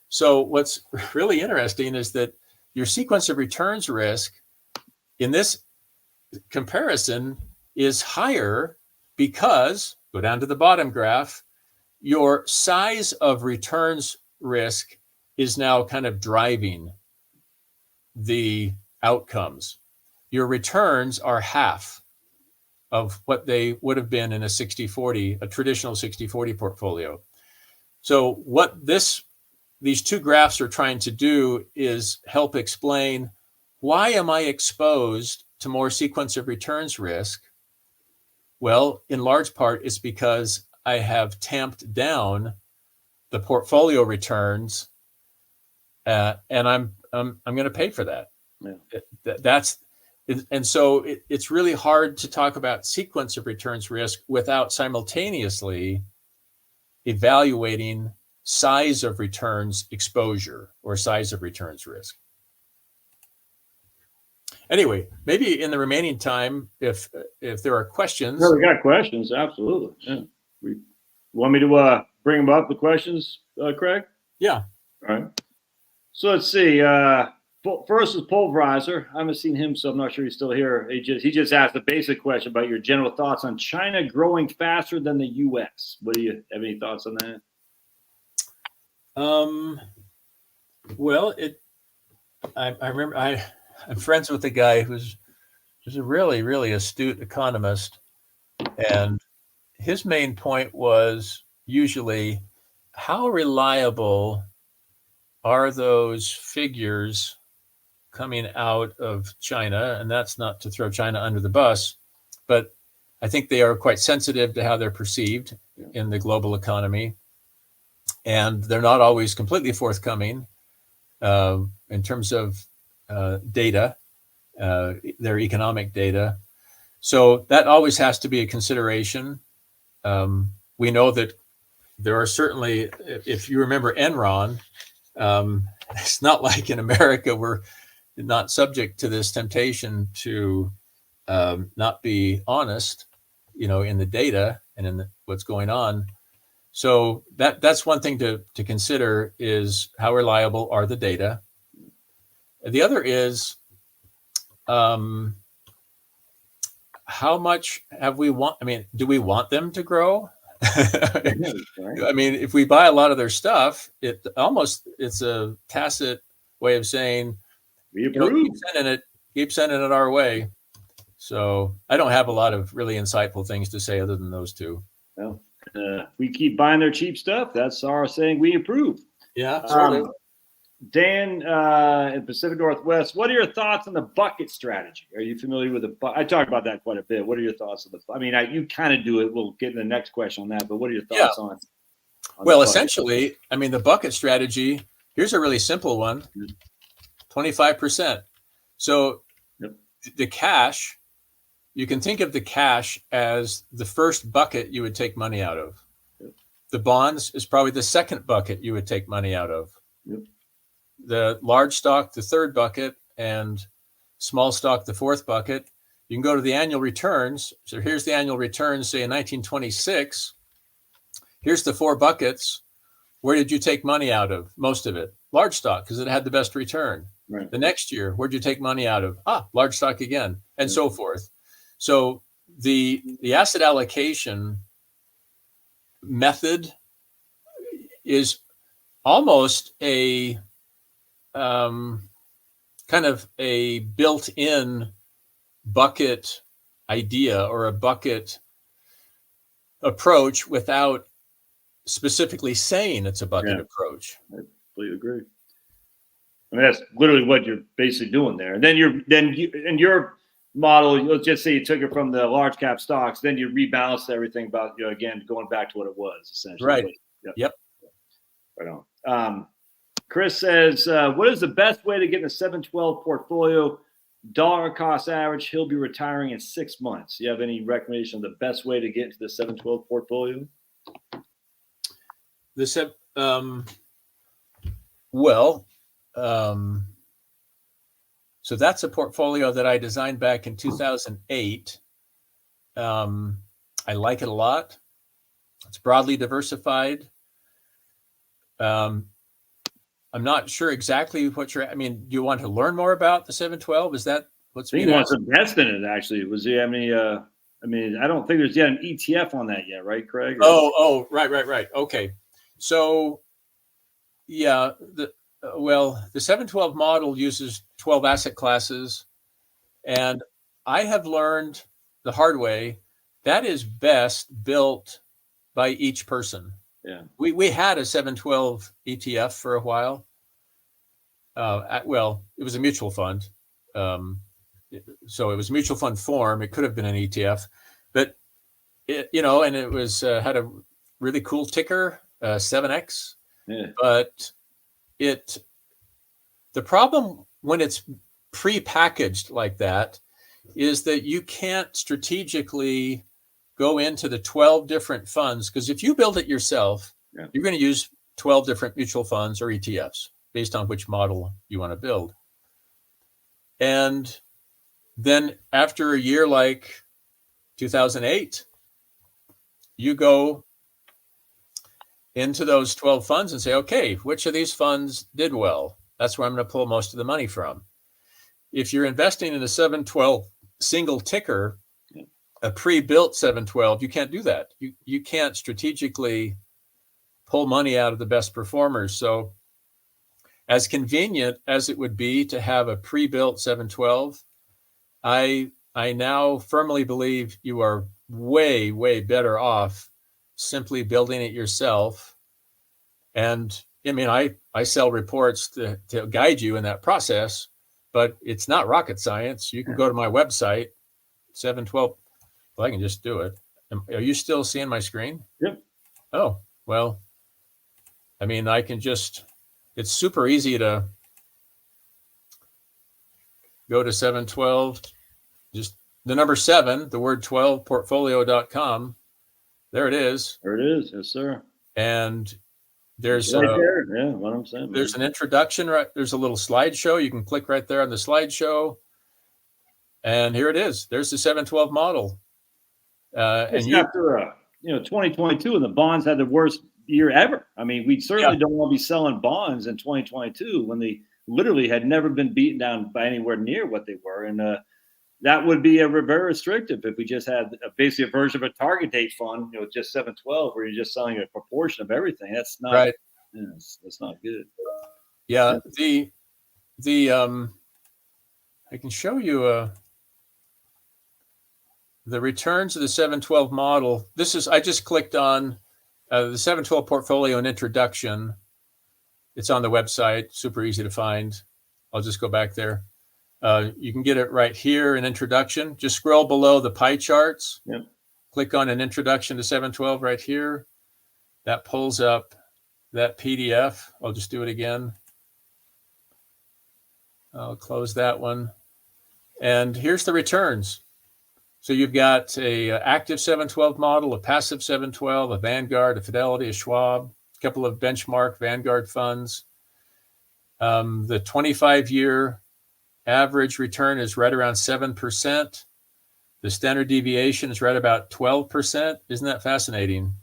So what's really interesting is that your sequence of returns risk in this comparison is higher because, go down to the bottom graph, your size of returns risk is now kind of driving the outcomes. Your returns are half of what they would have been in a 60-40, a traditional 60-40 portfolio. So what these two graphs are trying to do is help explain, why am I exposed to more sequence of returns risk? Well, in large part, it's because I have tamped down the portfolio returns, and I'm going to pay for that. Yeah. So it's really hard to talk about sequence of returns risk without simultaneously evaluating size of returns exposure or size of returns risk. Anyway, maybe in the remaining time, if there are questions. No, we got questions. Absolutely. Yeah. You want me to bring them up, the questions, Craig? Yeah. All right. So let's see. First is Pulverizer. I haven't seen him, so I'm not sure he's still here. He just asked a basic question about your general thoughts on China growing faster than the U.S. What do you have any thoughts on that? Well, I remember I'm friends with a guy who's a really, really astute economist, and his main point was usually, how reliable are those figures coming out of China? And that's not to throw China under the bus, but I think they are quite sensitive to how they're perceived in the global economy. And they're not always completely forthcoming in terms of data, their economic data. So that always has to be a consideration. We know that there are certainly, if you remember Enron, it's not like in America we're not subject to this temptation to not be honest, in the data and in what's going on. So that's one thing to consider, is how reliable are the data. The other is how much do we want them to grow? I mean, if we buy a lot of their stuff, it's a tacit way of saying, we approve. Keep sending it our way. So I don't have a lot of really insightful things to say other than those two. Well, we keep buying their cheap stuff. That's our saying, we approve. Yeah. Certainly. Dan in Pacific Northwest, what are your thoughts on the bucket strategy? Are you familiar with I talk about that quite a bit. What are your thoughts on you kind of do it. We'll get in the next question on that, but what are your thoughts on well, essentially, the bucket strategy, here's a really simple one, 25%. So the cash, you can think of the cash as the first bucket you would take money out of. The bonds is probably the second bucket you would take money out of. The large stock, the third bucket, and small stock, the fourth bucket. You can go to the annual returns. So here's the annual returns, say in 1926. Here's the four buckets. Where did you take money out of? Most of it. Large stock, because it had the best return. Right. The next year, where'd you take money out of? Large stock again, and so forth. So the asset allocation method is almost a kind of a built-in bucket idea or a bucket approach without specifically saying it's a bucket approach. I completely agree. That's literally what you're basically doing there. And then in your model, let's just say you took it from the large cap stocks, then you rebalance everything about, again, going back to what it was essentially. Right. Yep. Right on. Chris says, what is the best way to get in a 712 portfolio? Dollar cost average, he'll be retiring in 6 months. Do you have any recommendation of the best way to get into the 712 portfolio? So that's a portfolio that I designed back in 2008. I like it a lot. It's broadly diversified. I'm not sure exactly what I mean, do you want to learn more about the 712? Is that what's I think being he wants asked? to invest in it, actually. Was he have any, I mean, I don't think there's yet an ETF on that yet, right, Craig? Right. Okay. So, yeah, the 712 model uses 12 asset classes. And I have learned the hard way that is best built by each person. Yeah. We had a 712 ETF for a while. It was a mutual fund. So it was mutual fund form. It could have been an ETF, but and it was had a really cool ticker, 7X. Yeah. But the problem when it's pre-packaged like that is that you can't strategically go into the 12 different funds, because if you build it yourself, you're going to use 12 different mutual funds or ETFs based on which model you want to build. And then after a year like 2008, you go into those 12 funds and say, okay, which of these funds did well? That's where I'm going to pull most of the money from. If you're investing in a 712 single ticker, a pre-built 712, you can't do that. You can't strategically pull money out of the best performers. So as convenient as it would be to have a pre-built 712, I now firmly believe you are way, way better off simply building it yourself. And I mean, I sell reports to guide you in that process, but it's not rocket science. You can go to my website, 712. Well, I can just do it. Are you still seeing my screen? Yep. Oh, well, I mean, it's super easy to go to 712, just the number 7, the word 12, portfolio.com. There it is. There it is. Yes, sir. And there's right there. Yeah, what I'm saying. There's an introduction, right? There's a little slideshow. You can click right there on the slideshow. And here it is. There's the 712 model. It's after 2022, and the bonds had the worst year ever. I mean, we certainly don't want to be selling bonds in 2022 when they literally had never been beaten down by anywhere near what they were. And that would be very restrictive if we just had basically a version of a target date fund, just 712, where you're just selling a proportion of everything. That's not right. That's not good. Yeah. I can show you the returns of the 712 model. I just clicked on the 712 portfolio and introduction. It's on the website, super easy to find. I'll just go back there. You can get it right here in introduction. Just scroll below the pie charts. Yep. Click on an introduction to 712 right here. That pulls up that PDF. I'll just do it again. I'll close that one. And here's the returns. So you've got a active 712 model, a passive 712, a Vanguard, a Fidelity, a Schwab, a couple of benchmark Vanguard funds. The 25-year average return is right around 7%. The standard deviation is right about 12%. Isn't that fascinating?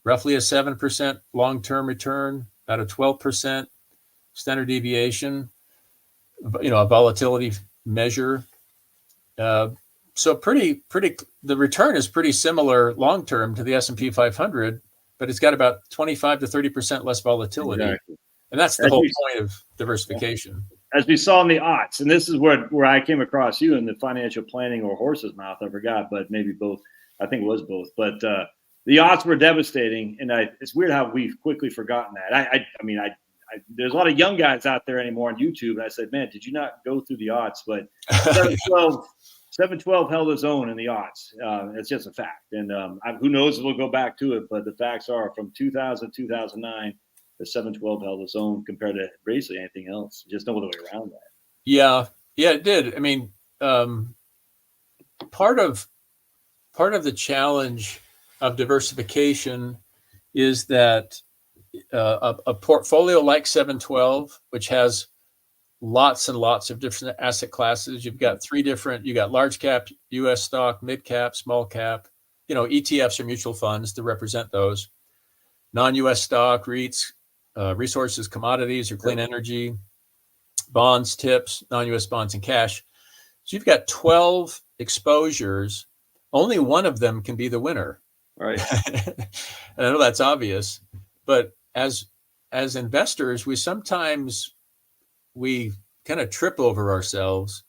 Roughly a 7% long-term return, about a 12% standard deviation, a volatility measure. So the return is pretty similar long-term to the S&P 500, but it's got about 25 to 30% less volatility. Exactly. And that's the whole point of diversification. As we saw in the aughts, and this is where I came across you in the financial planning or horse's mouth, I forgot, but maybe both. I think it was both. But the aughts were devastating, and it's weird how we've quickly forgotten that. I mean, there's a lot of young guys out there anymore on YouTube, and I said, man, did you not go through the aughts? But 712 held its own in the aughts. It's just a fact. And who knows if we'll go back to it, but the facts are from 2000 to 2009, the 712 held its own compared to basically anything else. Just no other way around that. Yeah, it did. I mean, part of the challenge of diversification is that a portfolio like 712, which has lots and lots of different asset classes. You've got you got large cap, U.S. stock, mid cap, small cap, ETFs or mutual funds to represent those. Non-US stock, REITs, resources, commodities, or clean energy, bonds, tips, non-US bonds, and cash. So you've got 12 exposures. Only one of them can be the winner. Right. And I know that's obvious, but as investors, we sometimes kind of trip over ourselves,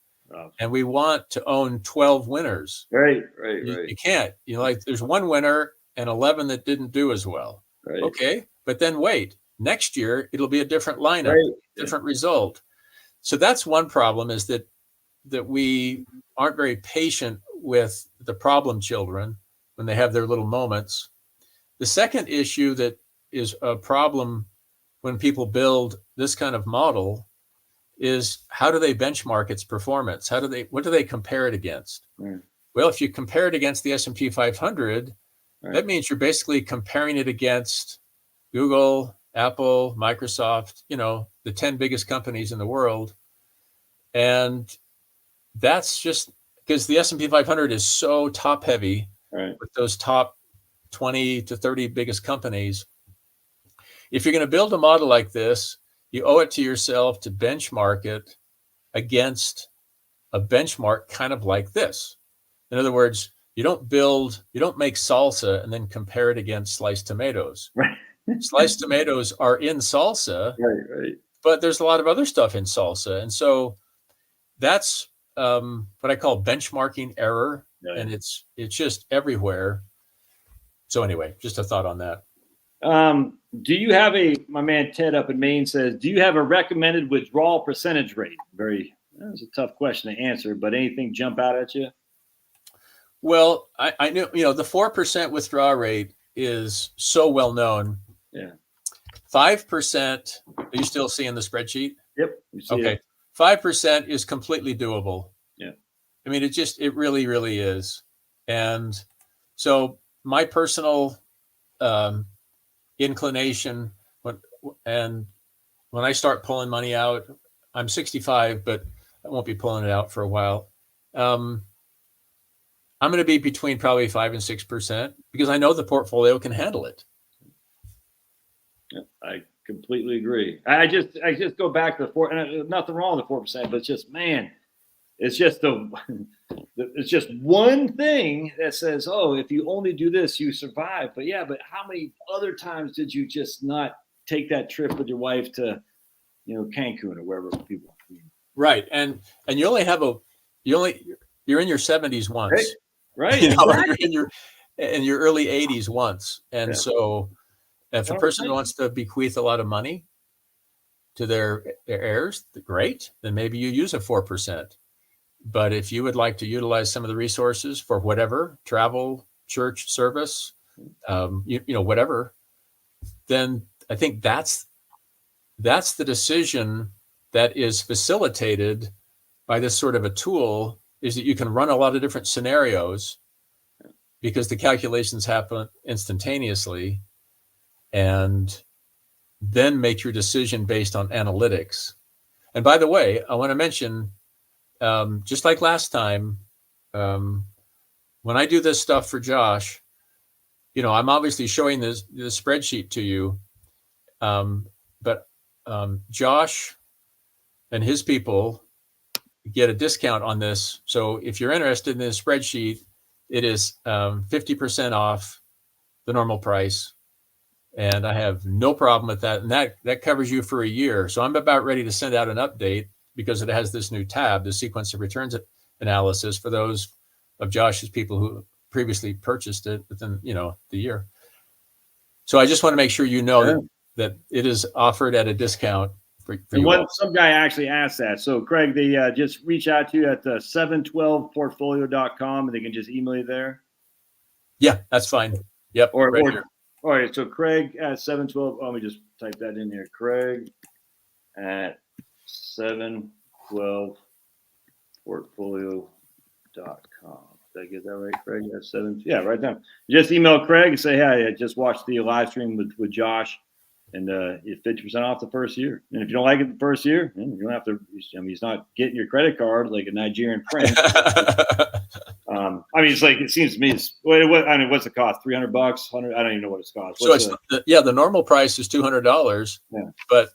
and we want to own 12 winners. Right. You can't. Like there's one winner and 11 that didn't do as well. Right. Okay, but then wait. Next year it'll be a different lineup, right. different result. So that's one problem, is that we aren't very patient with the problem children when they have their little moments. The second issue that is a problem when people build this kind of model is, how do they benchmark its performance? What do they compare it against? Right. Well, if you compare it against the S&P 500, right. that means you're basically comparing it against Google, Apple, Microsoft, the 10 biggest companies in the world. And that's just because the S&P 500 is so top heavy, right. with those top 20 to 30 biggest companies. If you're going to build a model like this, you owe it to yourself to benchmark it against a benchmark kind of like this. In other words, you don't make salsa and then compare it against sliced tomatoes. Right. Sliced tomatoes are in salsa, right. But there's a lot of other stuff in salsa. And so that's what I call benchmarking error. Right. And it's just everywhere. So anyway, just a thought on that. Do you have my man Ted up in Maine says, do you have a recommended withdrawal percentage rate? That's a tough question to answer, but anything jump out at you? Well, I knew, the 4% withdrawal rate is so well known. Yeah. 5%, are you still seeing the spreadsheet? Yep. Okay. 5% is completely doable. Yeah. I mean, it really, really is. And so my personal inclination, when I start pulling money out, I'm 65, but I won't be pulling it out for a while. I'm going to be between probably 5 and 6% because I know the portfolio can handle it. Yeah, I completely agree. I just go back to the 4, and nothing wrong with the 4%, but it's just, man, it's just it's just one thing that says, oh, if you only do this, you survive. But how many other times did you just not take that trip with your wife to, Cancun or wherever people? Right, and you only have you're in your 70s once, right? You're in your early 80s once, and so if a person wants to bequeath a lot of money to their heirs, great, then maybe you use a 4%. But if you would like to utilize some of the resources for whatever, travel, church service, whatever, then I think that's the decision that is facilitated by this sort of a tool, is that you can run a lot of different scenarios because the calculations happen instantaneously, and then make your decision based on analytics. And by the way, I want to mention, just like last time, when I do this stuff for Josh, I'm obviously showing the spreadsheet to you, but Josh and his people get a discount on this. So if you're interested in this spreadsheet, it is 50% off the normal price. And I have no problem with that. And that covers you for a year. So I'm about ready to send out an update because it has this new tab, the sequence of returns analysis, for those of Josh's people who previously purchased it within, the year. So I just want to make sure that it is offered at a discount for you all. Some guy actually asked that. So Craig, they just reach out to you at 712portfolio.com, and they can just email you there. Yeah, that's fine. Yep. All right. So Craig at 712. Let me just type that in here. Craig at 712portfolio.com. Did I get that right, Craig? That's 7. Yeah, right now. Just email Craig and say, hey, I just watched the live stream with Josh, and you 50% off the first year. And if you don't like it the first year, you don't have to. He's not getting your credit card like a Nigerian prince. I mean, it's like, it seems to me, what's the cost? $300, $100? I don't even know what it's cost. The normal price is $200, but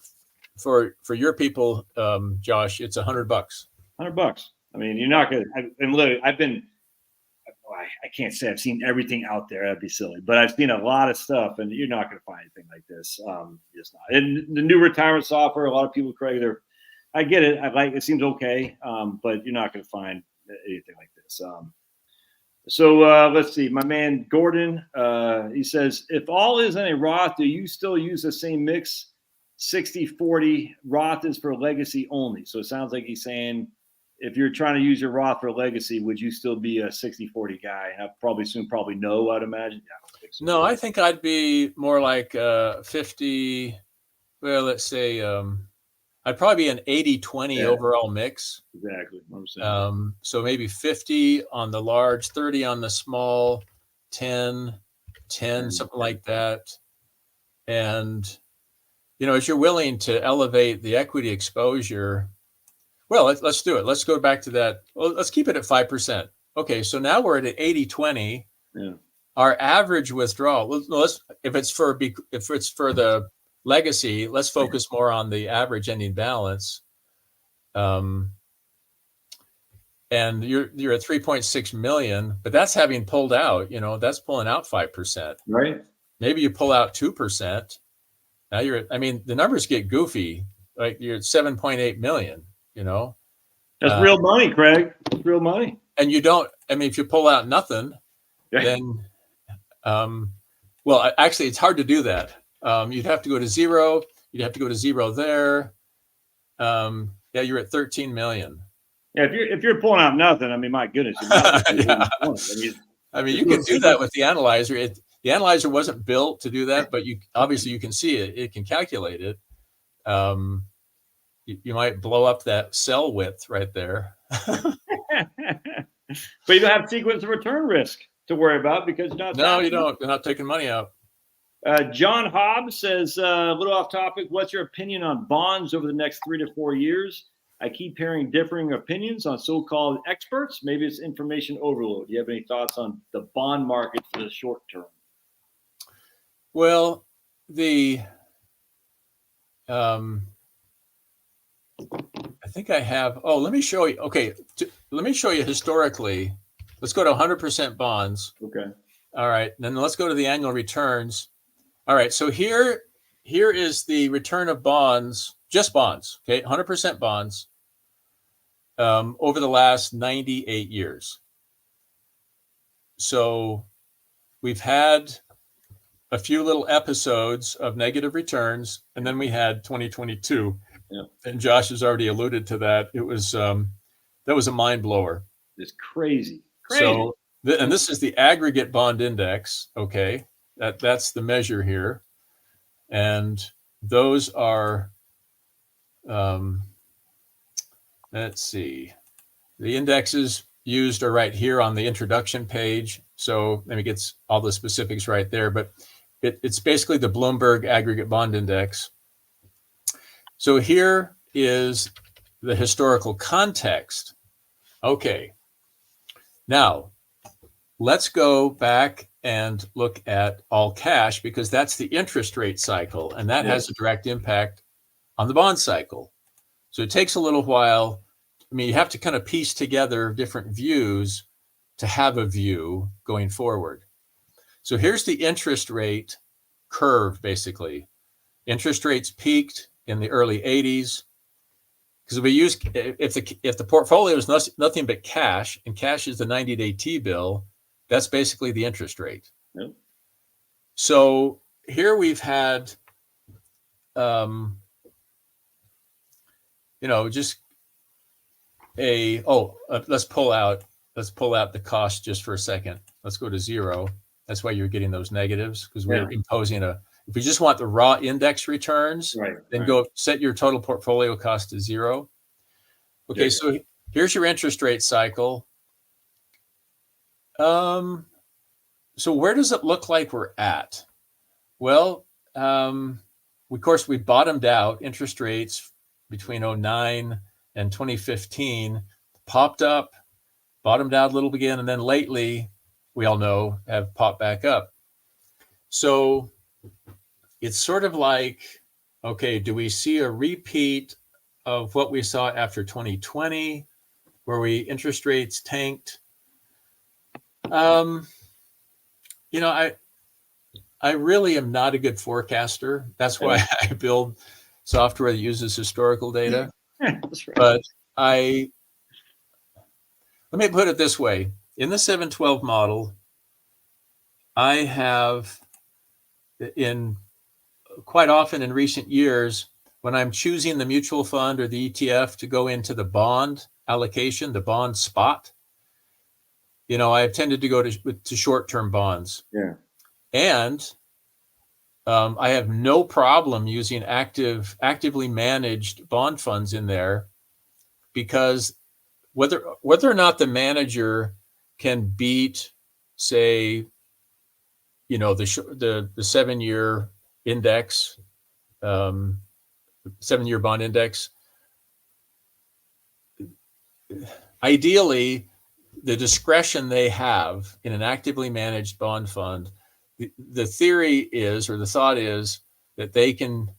for your people, Josh, it's $100. $100. I mean, you're not going to, I can't say I've seen everything out there. That'd be silly, but I've seen a lot of stuff, and you're not going to find anything like this. Just not. And the new retirement software, a lot of people, Craig, I get it. It seems okay. But you're not going to find anything like this. So let's see. My man Gordon, he says, if all is in a Roth, do you still use the same mix? 60-40 Roth is for legacy only. So it sounds like he's saying, if you're trying to use your Roth for legacy, would you still be a 60-40 guy? Probably no, I'd imagine. Yeah, I don't think so. No, I think I'd be more like 50. Well, let's say I'd probably be an 80-20 overall mix. Exactly. So maybe 50 on the large, 30 on the small, 10, something like that. And, as you're willing to elevate the equity exposure, well, let's do it. Let's go back to that. Well, let's keep it at 5%. Okay, so now we're at 80-20. Yeah. Our average withdrawal. If it's for the legacy, let's focus more on the average ending balance. And you're at 3.6 million, but that's having pulled out. That's pulling out 5%. Right. Maybe you pull out 2%. Now the numbers get goofy. Like you're at 7.8 million. That's real money, Craig. It's real money. And if you pull out nothing, then, actually it's hard to do that. You'd have to go to zero. You'd have to go to zero there. You're at 13 million. Yeah. If you're pulling out nothing, I mean, my goodness. You can do that with the analyzer. The analyzer wasn't built to do that, but you can see it. It can calculate it. You might blow up that cell width right there. But you don't have sequence of return risk to worry about because you're not. No, you don't. You're not taking money out. John Hobbs says, a little off topic, what's your opinion on bonds over the next 3 to 4 years? I keep hearing differing opinions on so-called experts. Maybe it's information overload. Do you have any thoughts on the bond market for the short term? Well, I think I have. Oh, let me show you. Okay, let me show you historically. Let's go to 100% bonds. Okay. All right. Then let's go to the annual returns. All right. So here is the return of bonds, just bonds. Okay, 100% bonds over the last 98 years. So we've had a few little episodes of negative returns, and then we had 2022. Yeah. And Josh has already alluded to that. It was that was a mind blower. It's crazy. So, and this is the aggregate bond index. Okay, that's the measure here, and those are. Let's see, the indexes used are right here on the introduction page. So let me get all the specifics right there, but it's basically the Bloomberg Aggregate Bond Index. So here is the historical context. Okay. Now, let's go back and look at all cash because that's the interest rate cycle, and that has a direct impact on the bond cycle. So it takes a little while. I mean, you have to kind of piece together different views to have a view going forward. So here's the interest rate curve, basically. Interest rates peaked in the early 80s because we use if the portfolio is nothing but cash, and cash is the 90-day T-bill, that's basically the interest rate. Yep. So here we've had, just let's pull out the cost just for a second. Let's go to zero. That's why you're getting those negatives because we're imposing if we just want the raw index returns, then go set your total portfolio cost to zero. Okay, so here's your interest rate cycle. So where does it look like we're at? Well, of course, we bottomed out. Interest rates between 2009 and 2015 popped up, bottomed out a little again, and then lately, we all know, have popped back up. So it's sort of like, okay, do we see a repeat of what we saw after 2020, where interest rates tanked? I really am not a good forecaster. That's why I build software that uses historical data. That's right. But let me put it this way. In the 712 model, I have quite often in recent years, when I'm choosing the mutual fund or the ETF to go into the bond allocation, the bond spot, I've tended to go to short-term bonds. Yeah. And I have no problem using actively managed bond funds in there, because whether or not the manager can beat, say, the 7-year index, 7-year bond index, ideally, the discretion they have in an actively managed bond fund, the theory is, or the thought is, that they can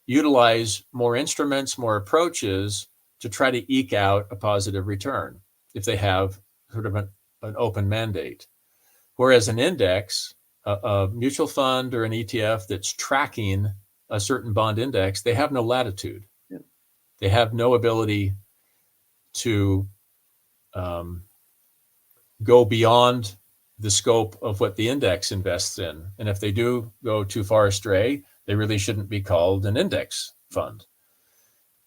utilize more instruments, more approaches to try to eke out a positive return if they have sort of an open mandate. Whereas an index, a mutual fund or an ETF that's tracking a certain bond index, they have no latitude. Yeah. They have no ability to go beyond the scope of what the index invests in. And if they do go too far astray, they really shouldn't be called an index fund.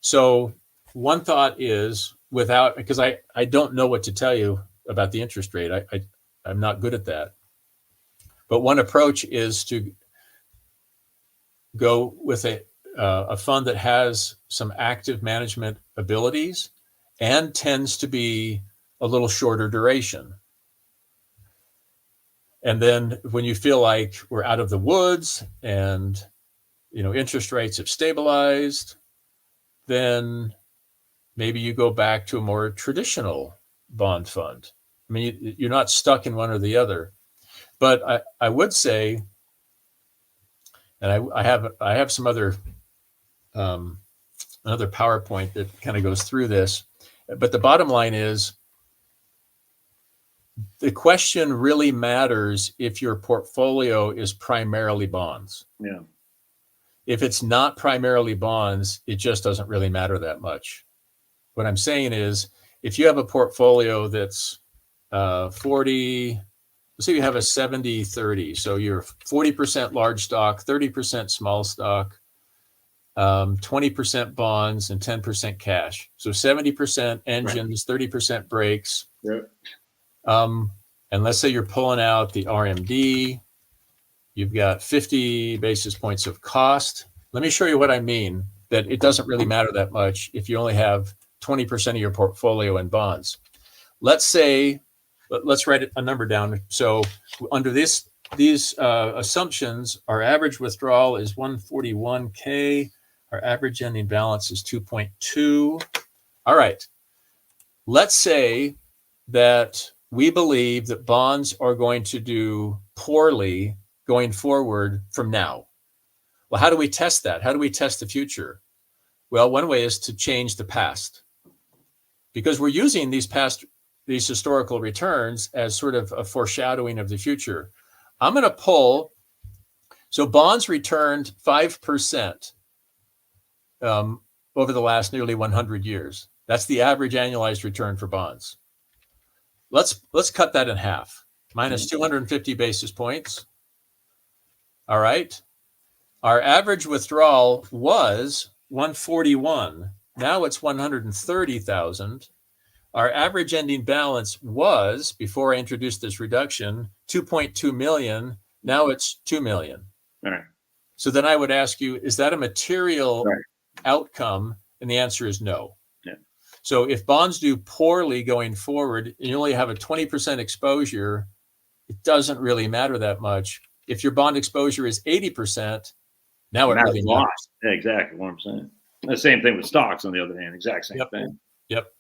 So one thought is, because I don't know what to tell you about the interest rate. I'm not good at that. But one approach is to go with a fund that has some active management abilities and tends to be a little shorter duration. And then when you feel like we're out of the woods and interest rates have stabilized, then maybe you go back to a more traditional bond fund. I mean, you're not stuck in one or the other. But I would say, and I have some other another PowerPoint that kind of goes through this. But the bottom line is, the question really matters if your portfolio is primarily bonds. Yeah. If it's not primarily bonds, it just doesn't really matter that much. What I'm saying is, if you have a portfolio that's 40, let's say you have a 70-30. So you're 40% large stock, 30% small stock, 20% bonds, and 10% cash. So 70% engines, 30% brakes. Yep. And let's say you're pulling out the RMD, you've got 50 basis points of cost. Let me show you what I mean, that it doesn't really matter that much if you only have 20% of your portfolio in bonds. Let's write a number down. So under these assumptions, our average withdrawal is 141K. Our average ending balance is 2.2. All right. Let's say that we believe that bonds are going to do poorly going forward from now. Well, how do we test that? How do we test the future? Well, one way is to change the past, because we're using these historical returns as sort of a foreshadowing of the future. I'm going to pull. So bonds returned 5% over the last nearly 100 years. That's the average annualized return for bonds. Let's cut that in half, minus 250 basis points. All right. Our average withdrawal was 141. Now it's 130,000. Our average ending balance was, before I introduced this reduction, 2.2 million. Now it's 2 million. All right. So then I would ask you, is that a material outcome? And the answer is no. Yeah. So if bonds do poorly going forward, and you only have a 20% exposure, it doesn't really matter that much. If your bond exposure is 80%, now it really matters. Yeah, exactly. 1%. The same thing with stocks, on the other hand. Exact same thing. Yep.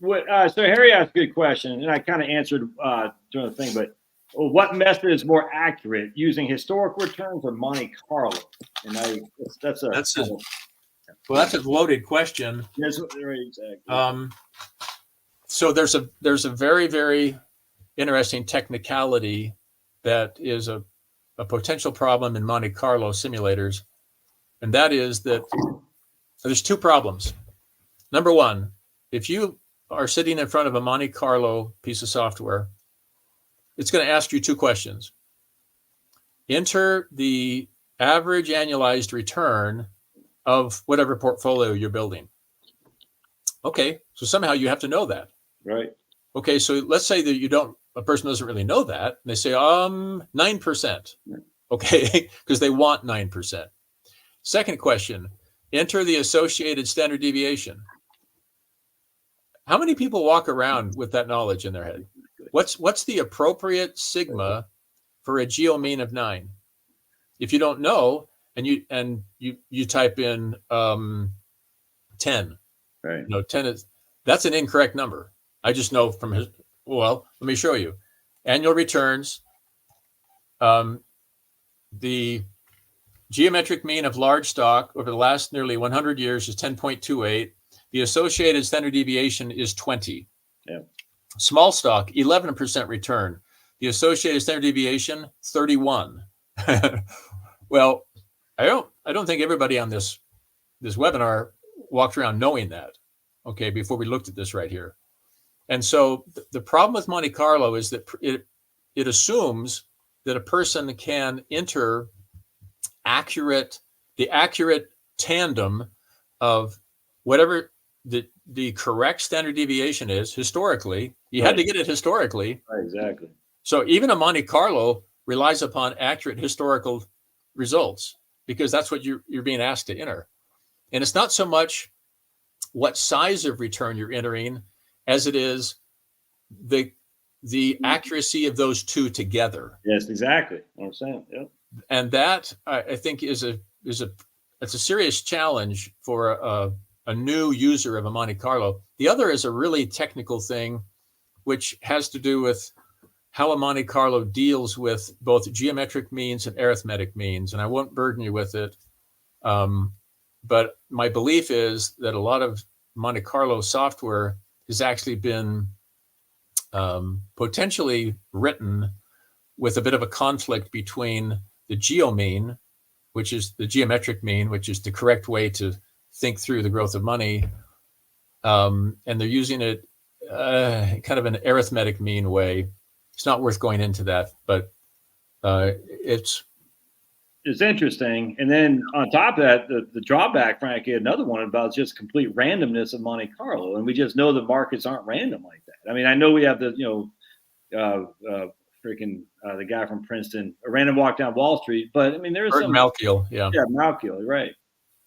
So Harry asked a good question, and I kind of answered during the thing. But what method is more accurate, using historical returns or Monte Carlo? And that's a loaded question. That's right, exactly. So there's a very, very interesting technicality that is a potential problem in Monte Carlo simulators, and that is that there's two problems. Number one, if you are sitting in front of a Monte Carlo piece of software, it's going to ask you two questions. Enter the average annualized return of whatever portfolio you're building. Okay, so somehow you have to know that. Right. Okay, so let's say that a person doesn't really know that, and they say 9%. Okay, because they want 9%. Second question, enter the associated standard deviation. How many people walk around with that knowledge in their head? What's the appropriate sigma for a geo mean of 9? If you don't know, and you type in 10, right? 10 that's an incorrect number. I just know from his. Well, let me show you. Annual returns. The geometric mean of large stock over the last nearly 100 years is 10.28. The associated standard deviation is 20. Yeah. Small stock, 11% return. The associated standard deviation, 31. Well, I don't think everybody on this webinar walked around knowing that. Okay, before we looked at this right here. And so the problem with Monte Carlo is that it assumes that a person can enter the accurate tandem of whatever the correct standard deviation is historically. You had to get it historically. Right, exactly. So even a Monte Carlo relies upon accurate historical results because that's what you're being asked to enter. And it's not so much what size of return you're entering as it is the accuracy of those two together. Yes, exactly. What I'm saying. Yep. And that I think is a serious challenge for a new user of a Monte Carlo. The other is a really technical thing, which has to do with how a Monte Carlo deals with both geometric means and arithmetic means. And I won't burden you with it. But my belief is that a lot of Monte Carlo software has actually been potentially written with a bit of a conflict between the geo mean, which is the geometric mean, which is the correct way to think through the growth of money. And they're using it kind of an arithmetic mean way. It's not worth going into that, but it's interesting. And then on top of that, the drawback, frankly, another one about just complete randomness of Monte Carlo. And we just know the markets aren't random like that. I mean, I know we have the, the guy from Princeton, a random walk down Wall Street, but I mean, there's some Malkiel, yeah, Malkiel, right.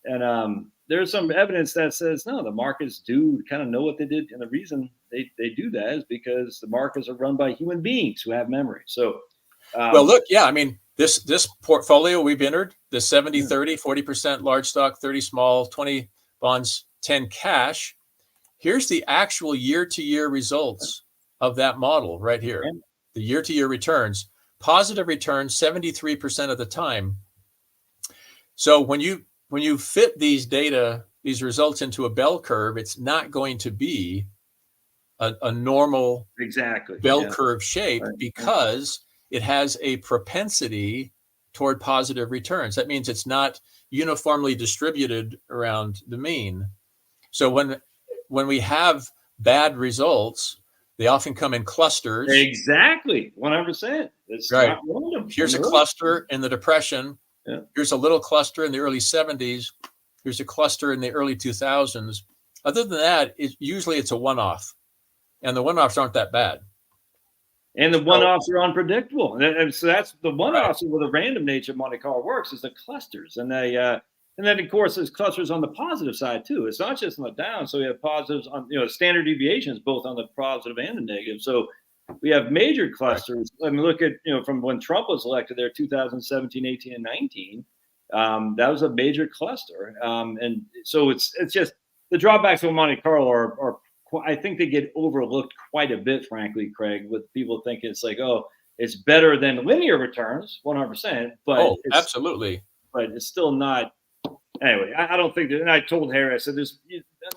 And there's some evidence that says, no, the markets do kind of know what they did. And the reason they do that is because the markets are run by human beings who have memory. So, well, look, yeah, I mean, this portfolio we've entered, the 70-30, 40% large stock, 30 small, 20 bonds, 10 cash. Here's the actual year-to-year results of that model right here. The year-to-year returns, positive returns 73% of the time. So when you fit these results into a bell curve, it's not going to be a normal bell curve shape, right, because it has a propensity toward positive returns. That means it's not uniformly distributed around the mean. So when we have bad results, they often come in clusters. Exactly, 100%. It's right. Here's a cluster in the Depression. Yeah. Here's a little cluster in the early 70s. Here's a cluster in the early 2000s. Other than that, usually it's a one-off. And the one-offs aren't that bad. And the one-offs are unpredictable. And so that's the one-offs, right, where the random nature of Monte Carlo works, is the clusters. And then, of course, there's clusters on the positive side, too. It's not just on the down. So we have positives on, standard deviations, both on the positive and the negative. So we have major clusters. Right. I mean, look at, from when Trump was elected there, 2017, 18, and 19, that was a major cluster. And so it's just the drawbacks of Monte Carlo are I think they get overlooked quite a bit, frankly, Craig, with people thinking it's like, oh, it's better than linear returns, 100%, but absolutely. But it's still not. Anyway, I don't think that. And I told Harry, I said, there's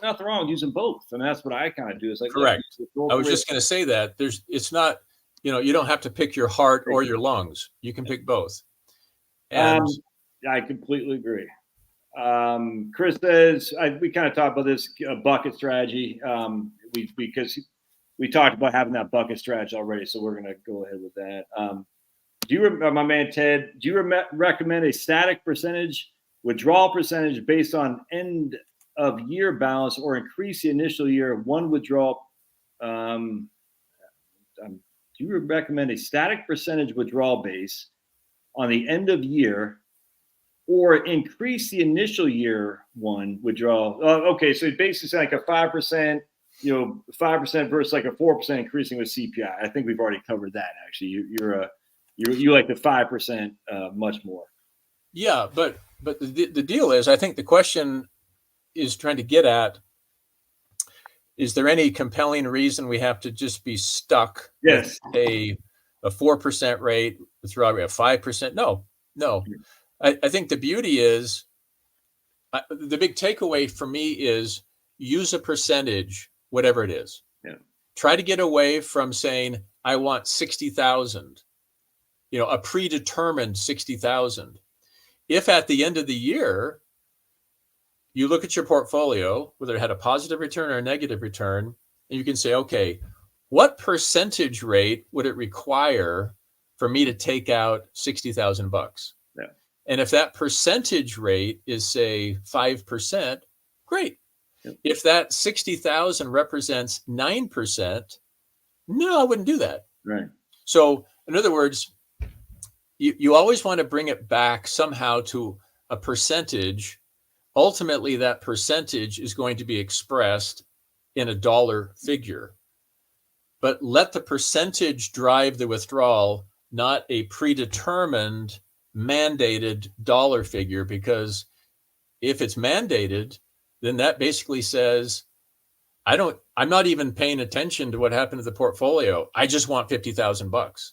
nothing wrong with using both, and that's what I kind of do. It's like, correct. Look, I was just going to say that it's not, you don't have to pick your heart or your lungs. You can pick both. And I completely agree. Chris says we kind of talked about this bucket strategy. Because we talked about having that bucket strategy already, so we're going to go ahead with that. Do you, my man Ted? Do you recommend a static percentage withdrawal percentage based on end of year balance, or increase the initial year one withdrawal? Do you recommend a static percentage withdrawal base on the end of year, or increase the initial year one withdrawal? Okay, so basically like a 5%, 5% versus like a 4% increasing with CPI. I think we've already covered that. Actually, you like the 5% much more. Yeah, but the deal is, I think the question is trying to get at, is there any compelling reason we have to just be stuck with a 4% rate, withdrawal rate of 5%? No. I think the beauty is, the big takeaway for me is, use a percentage, whatever it is. Yeah. Try to get away from saying, I want 60,000, a predetermined 60,000. If at the end of the year, you look at your portfolio, whether it had a positive return or a negative return, and you can say, okay, what percentage rate would it require for me to take out $60,000? Yeah. And if that percentage rate is, say, 5%, great. Yep. If that 60,000 represents 9%, no, I wouldn't do that. Right. So in other words, you always want to bring it back somehow to a percentage. Ultimately, that percentage is going to be expressed in a dollar figure. But let the percentage drive the withdrawal, not a predetermined, mandated dollar figure, because if it's mandated, then that basically says, I'm not even paying attention to what happened to the portfolio. I just want $50,000.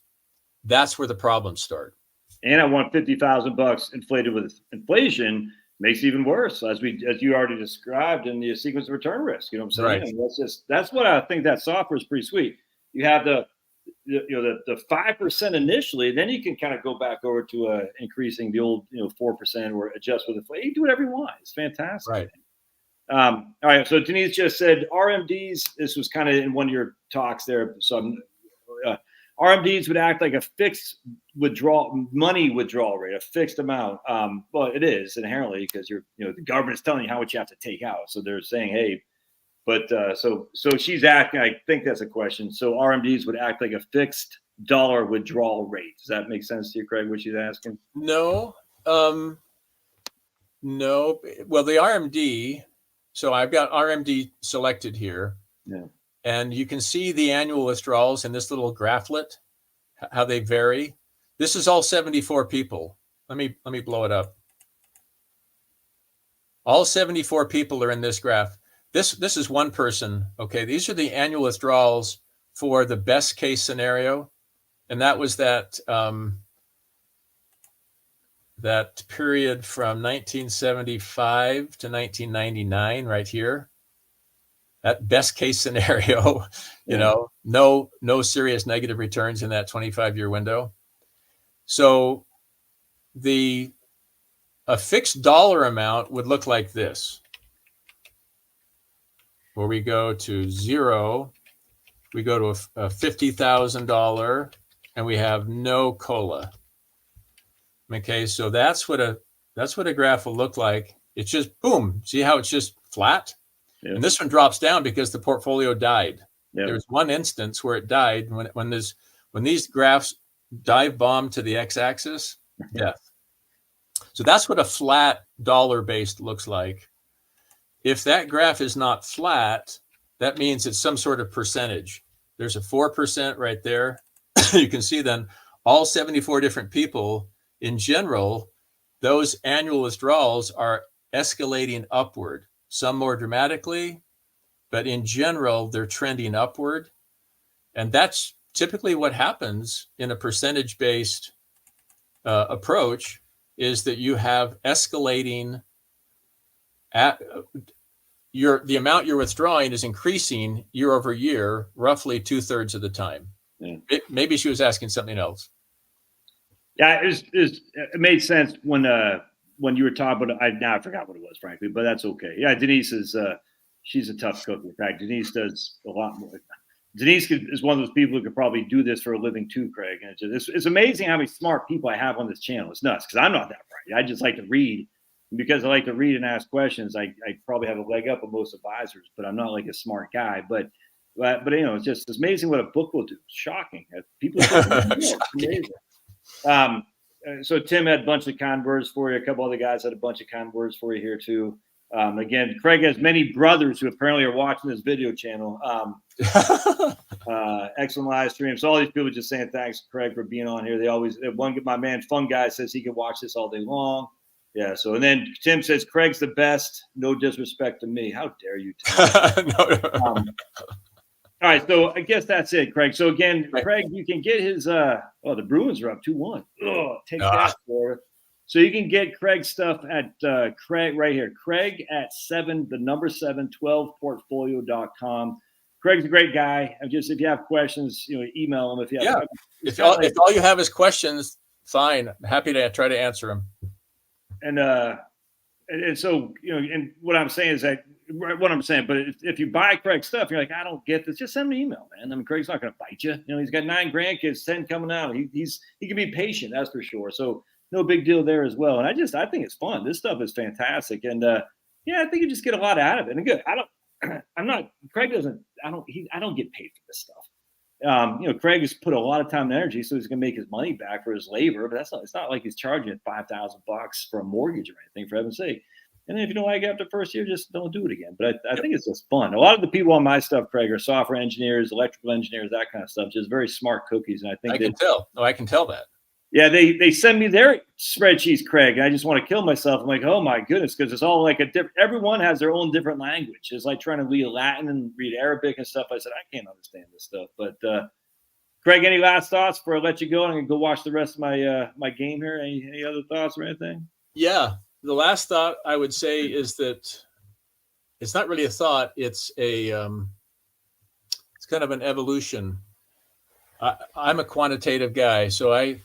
That's where the problems start. And I want $50,000 inflated with inflation, makes it even worse, as you already described in the sequence of return risk. You know what I'm saying? Right. And that's what I think that software is pretty sweet. You have the 5% initially, then you can kind of go back over to increasing the old 4% or adjust with inflation. You do whatever you want. It's fantastic. Right. All right. So Denise just said RMDs. This was kind of in one of your talks there. So RMDs would act like a fixed money withdrawal rate, a fixed amount. Well, it is inherently, because the government's telling you how much you have to take out. So they're saying, hey, but so she's acting. I think that's a question. So RMDs would act like a fixed dollar withdrawal rate. Does that make sense to you, Craig? What she's asking? No. No. Well, the RMD. So I've got RMD selected here. Yeah. And you can see the annual withdrawals in this little graphlet, how they vary. This is all 74 people. Let me blow it up. All 74 people are in this graph. This is one person. Okay, these are the annual withdrawals for the best case scenario, and that was that period from 1975 to 1999, right here. That best case scenario, no serious negative returns in that 25-year window. So a fixed dollar amount would look like this, where we go to 0, we go to a $50,000, and we have no COLA. Okay, so that's what a graph will look like. It's just boom. See how it's just flat? Yeah. And this one drops down because the portfolio died. Yeah. There's one instance where it died when these graphs dive bomb to the x-axis, death. So that's what a flat dollar-based looks like. If that graph is not flat, that means it's some sort of percentage. There's a 4% right there. You can see then all 74 different people, in general, those annual withdrawals are escalating upward, some more dramatically, but in general, they're trending upward. And that's typically what happens in a percentage-based approach, is that you have escalating at the amount you're withdrawing is increasing year over year, roughly 2/3 of the time. Yeah. Maybe she was asking something else. Yeah, it made sense when you were talking about. I forgot what it was, frankly, but that's okay. Yeah, Denise is she's a tough cook. In fact, Denise does a lot more. Denise is one of those people who could probably do this for a living too, Craig. And it's amazing how many smart people I have on this channel. It's nuts because I'm not that bright. I just like to read. And because I like to read and ask questions, I probably have a leg up on most advisors, but I'm not like a smart guy. But it's amazing what a book will do. It's shocking. People it's amazing. So Tim had a bunch of kind words for you. A couple other guys had a bunch of kind words for you here too. Again, Craig has many brothers who apparently are watching this video channel. Excellent live stream. So all these people just saying thanks, Craig, for being on here. My man Fun Guy says he can watch this all day long. Yeah. So, and then Tim says Craig's the best. No disrespect to me. How dare you, Tim? No. All right, so I guess that's it, Craig. So again, Craig, you can get his the Bruins are up 2-1. Oh, take that, Florida. So you can get Craig's stuff at Craig right here. Craig at 12portfolio.com. Craig's a great guy. If you have questions, email him. If all you have is questions, fine. I'm happy to try to answer them. And so and what I'm saying is that. What I'm saying, but if you buy Craig's stuff, you're like, I don't get this. Just send him an email, man. I mean, Craig's not going to bite you. He's got 9 grandkids, 10 coming out. He can be patient, that's for sure. So no big deal there as well. And I think it's fun. This stuff is fantastic, and I think you just get a lot out of it. And good, I don't get paid for this stuff. Craig has put a lot of time and energy, so he's going to make his money back for his labor. But it's not like he's charging $5,000 for a mortgage or anything, for heaven's sake. And then if you don't like it after the first year, just don't do it again. But I think it's just fun. A lot of the people on my stuff, Craig, are software engineers, electrical engineers, that kind of stuff. Just very smart cookies. And I can tell. I can tell that. Yeah, they send me their spreadsheets, Craig, and I just want to kill myself. I'm like, oh my goodness, because it's all like everyone has their own different language. It's like trying to read Latin and read Arabic and stuff. I said, I can't understand this stuff. But Craig, any last thoughts before I let you go? I'm gonna go watch the rest of my game here. Any other thoughts or anything? Yeah. The last thought I would say is that it's not really a thought. It's kind of an evolution. I'm a quantitative guy, so I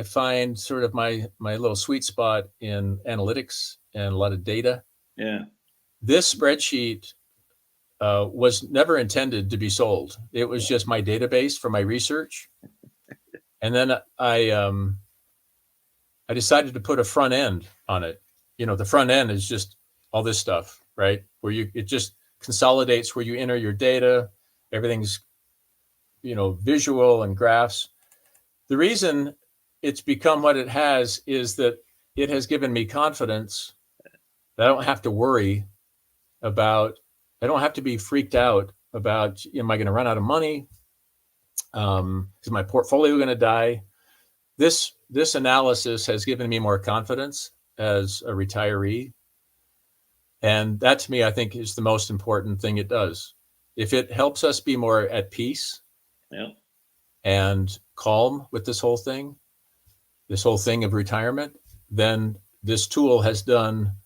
find sort of my little sweet spot in analytics and a lot of data. Yeah. This spreadsheet was never intended to be sold. It was just my database for my research. And then I decided to put a front end on it. The front end is just all this stuff, right? It just consolidates where you enter your data. Everything's, visual and graphs. The reason it's become what it has is that it has given me confidence that I don't have to worry about, I don't have to be freaked out about, am I going to run out of money? Is my portfolio going to die? This analysis has given me more confidence as a retiree. And that, to me, I think is the most important thing it does. If it helps us be more at peace and calm with this whole thing of retirement, then this tool has done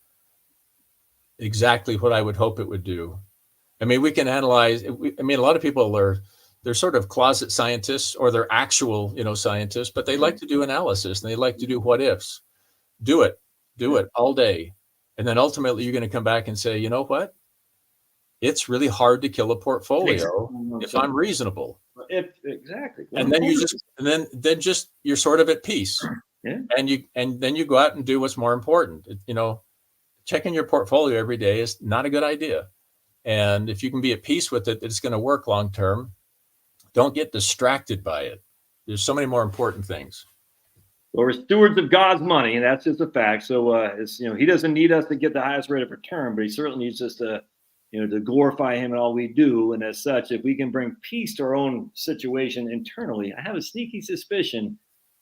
exactly what I would hope it would do. I mean, we can analyze, a lot of people they're sort of closet scientists, or they're actual, scientists, but they like to do analysis and they like to do what ifs. Do it all day. And then ultimately you're going to come back and say, you know what? It's really hard to kill a portfolio if I'm reasonable. Exactly. And then you're sort of at peace. Yeah. And then you go out and do what's more important. Checking your portfolio every day is not a good idea. And if you can be at peace with it, it's going to work long term. Don't get distracted by it. There's so many more important things. Well, we're stewards of God's money, and that's just a fact. So, He doesn't need us to get the highest rate of return, but He certainly needs us to, to glorify Him in all we do. And as such, if we can bring peace to our own situation internally, I have a sneaky suspicion,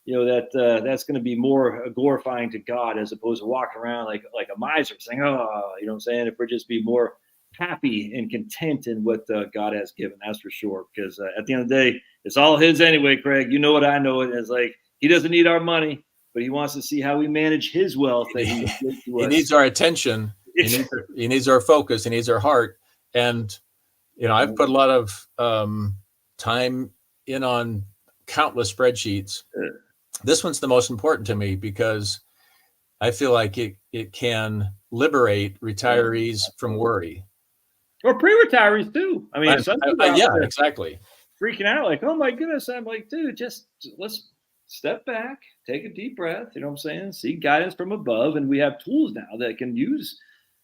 that that's going to be more glorifying to God as opposed to walking around like a miser saying, oh, you know what I'm saying? If we're just be more happy and content in what God has given. That's for sure. Because at the end of the day, it's all his anyway, Craig. You know it. I know it. It's like he doesn't need our money, but he wants to see how we manage his wealth. That he needs our attention. He needs our focus. He needs our heart. And, I've put a lot of time in on countless spreadsheets. This one's the most important to me because I feel like it can liberate retirees from worry. Or pre-retirees too. I mean, exactly. Freaking out like, oh my goodness. I'm like, dude, just let's step back, take a deep breath. You know what I'm saying? Seek guidance from above. And we have tools now that can use,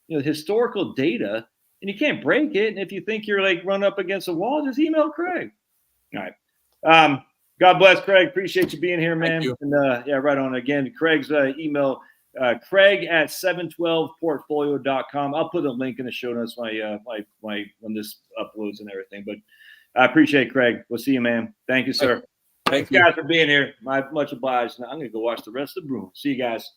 historical data, and you can't break it. And if you think you're like run up against a wall, just email Craig. All right. God bless, Craig. Appreciate you being here, man. Thank you. And right on. Again, Craig's email, Craig at 712portfolio.com. I'll put a link in the show notes my when this uploads and everything. But I appreciate it, Craig. We'll see you, man. Thank you, sir. Thank you guys for being here. Much obliged. Now I'm gonna go watch the rest of the Bruins. See you guys.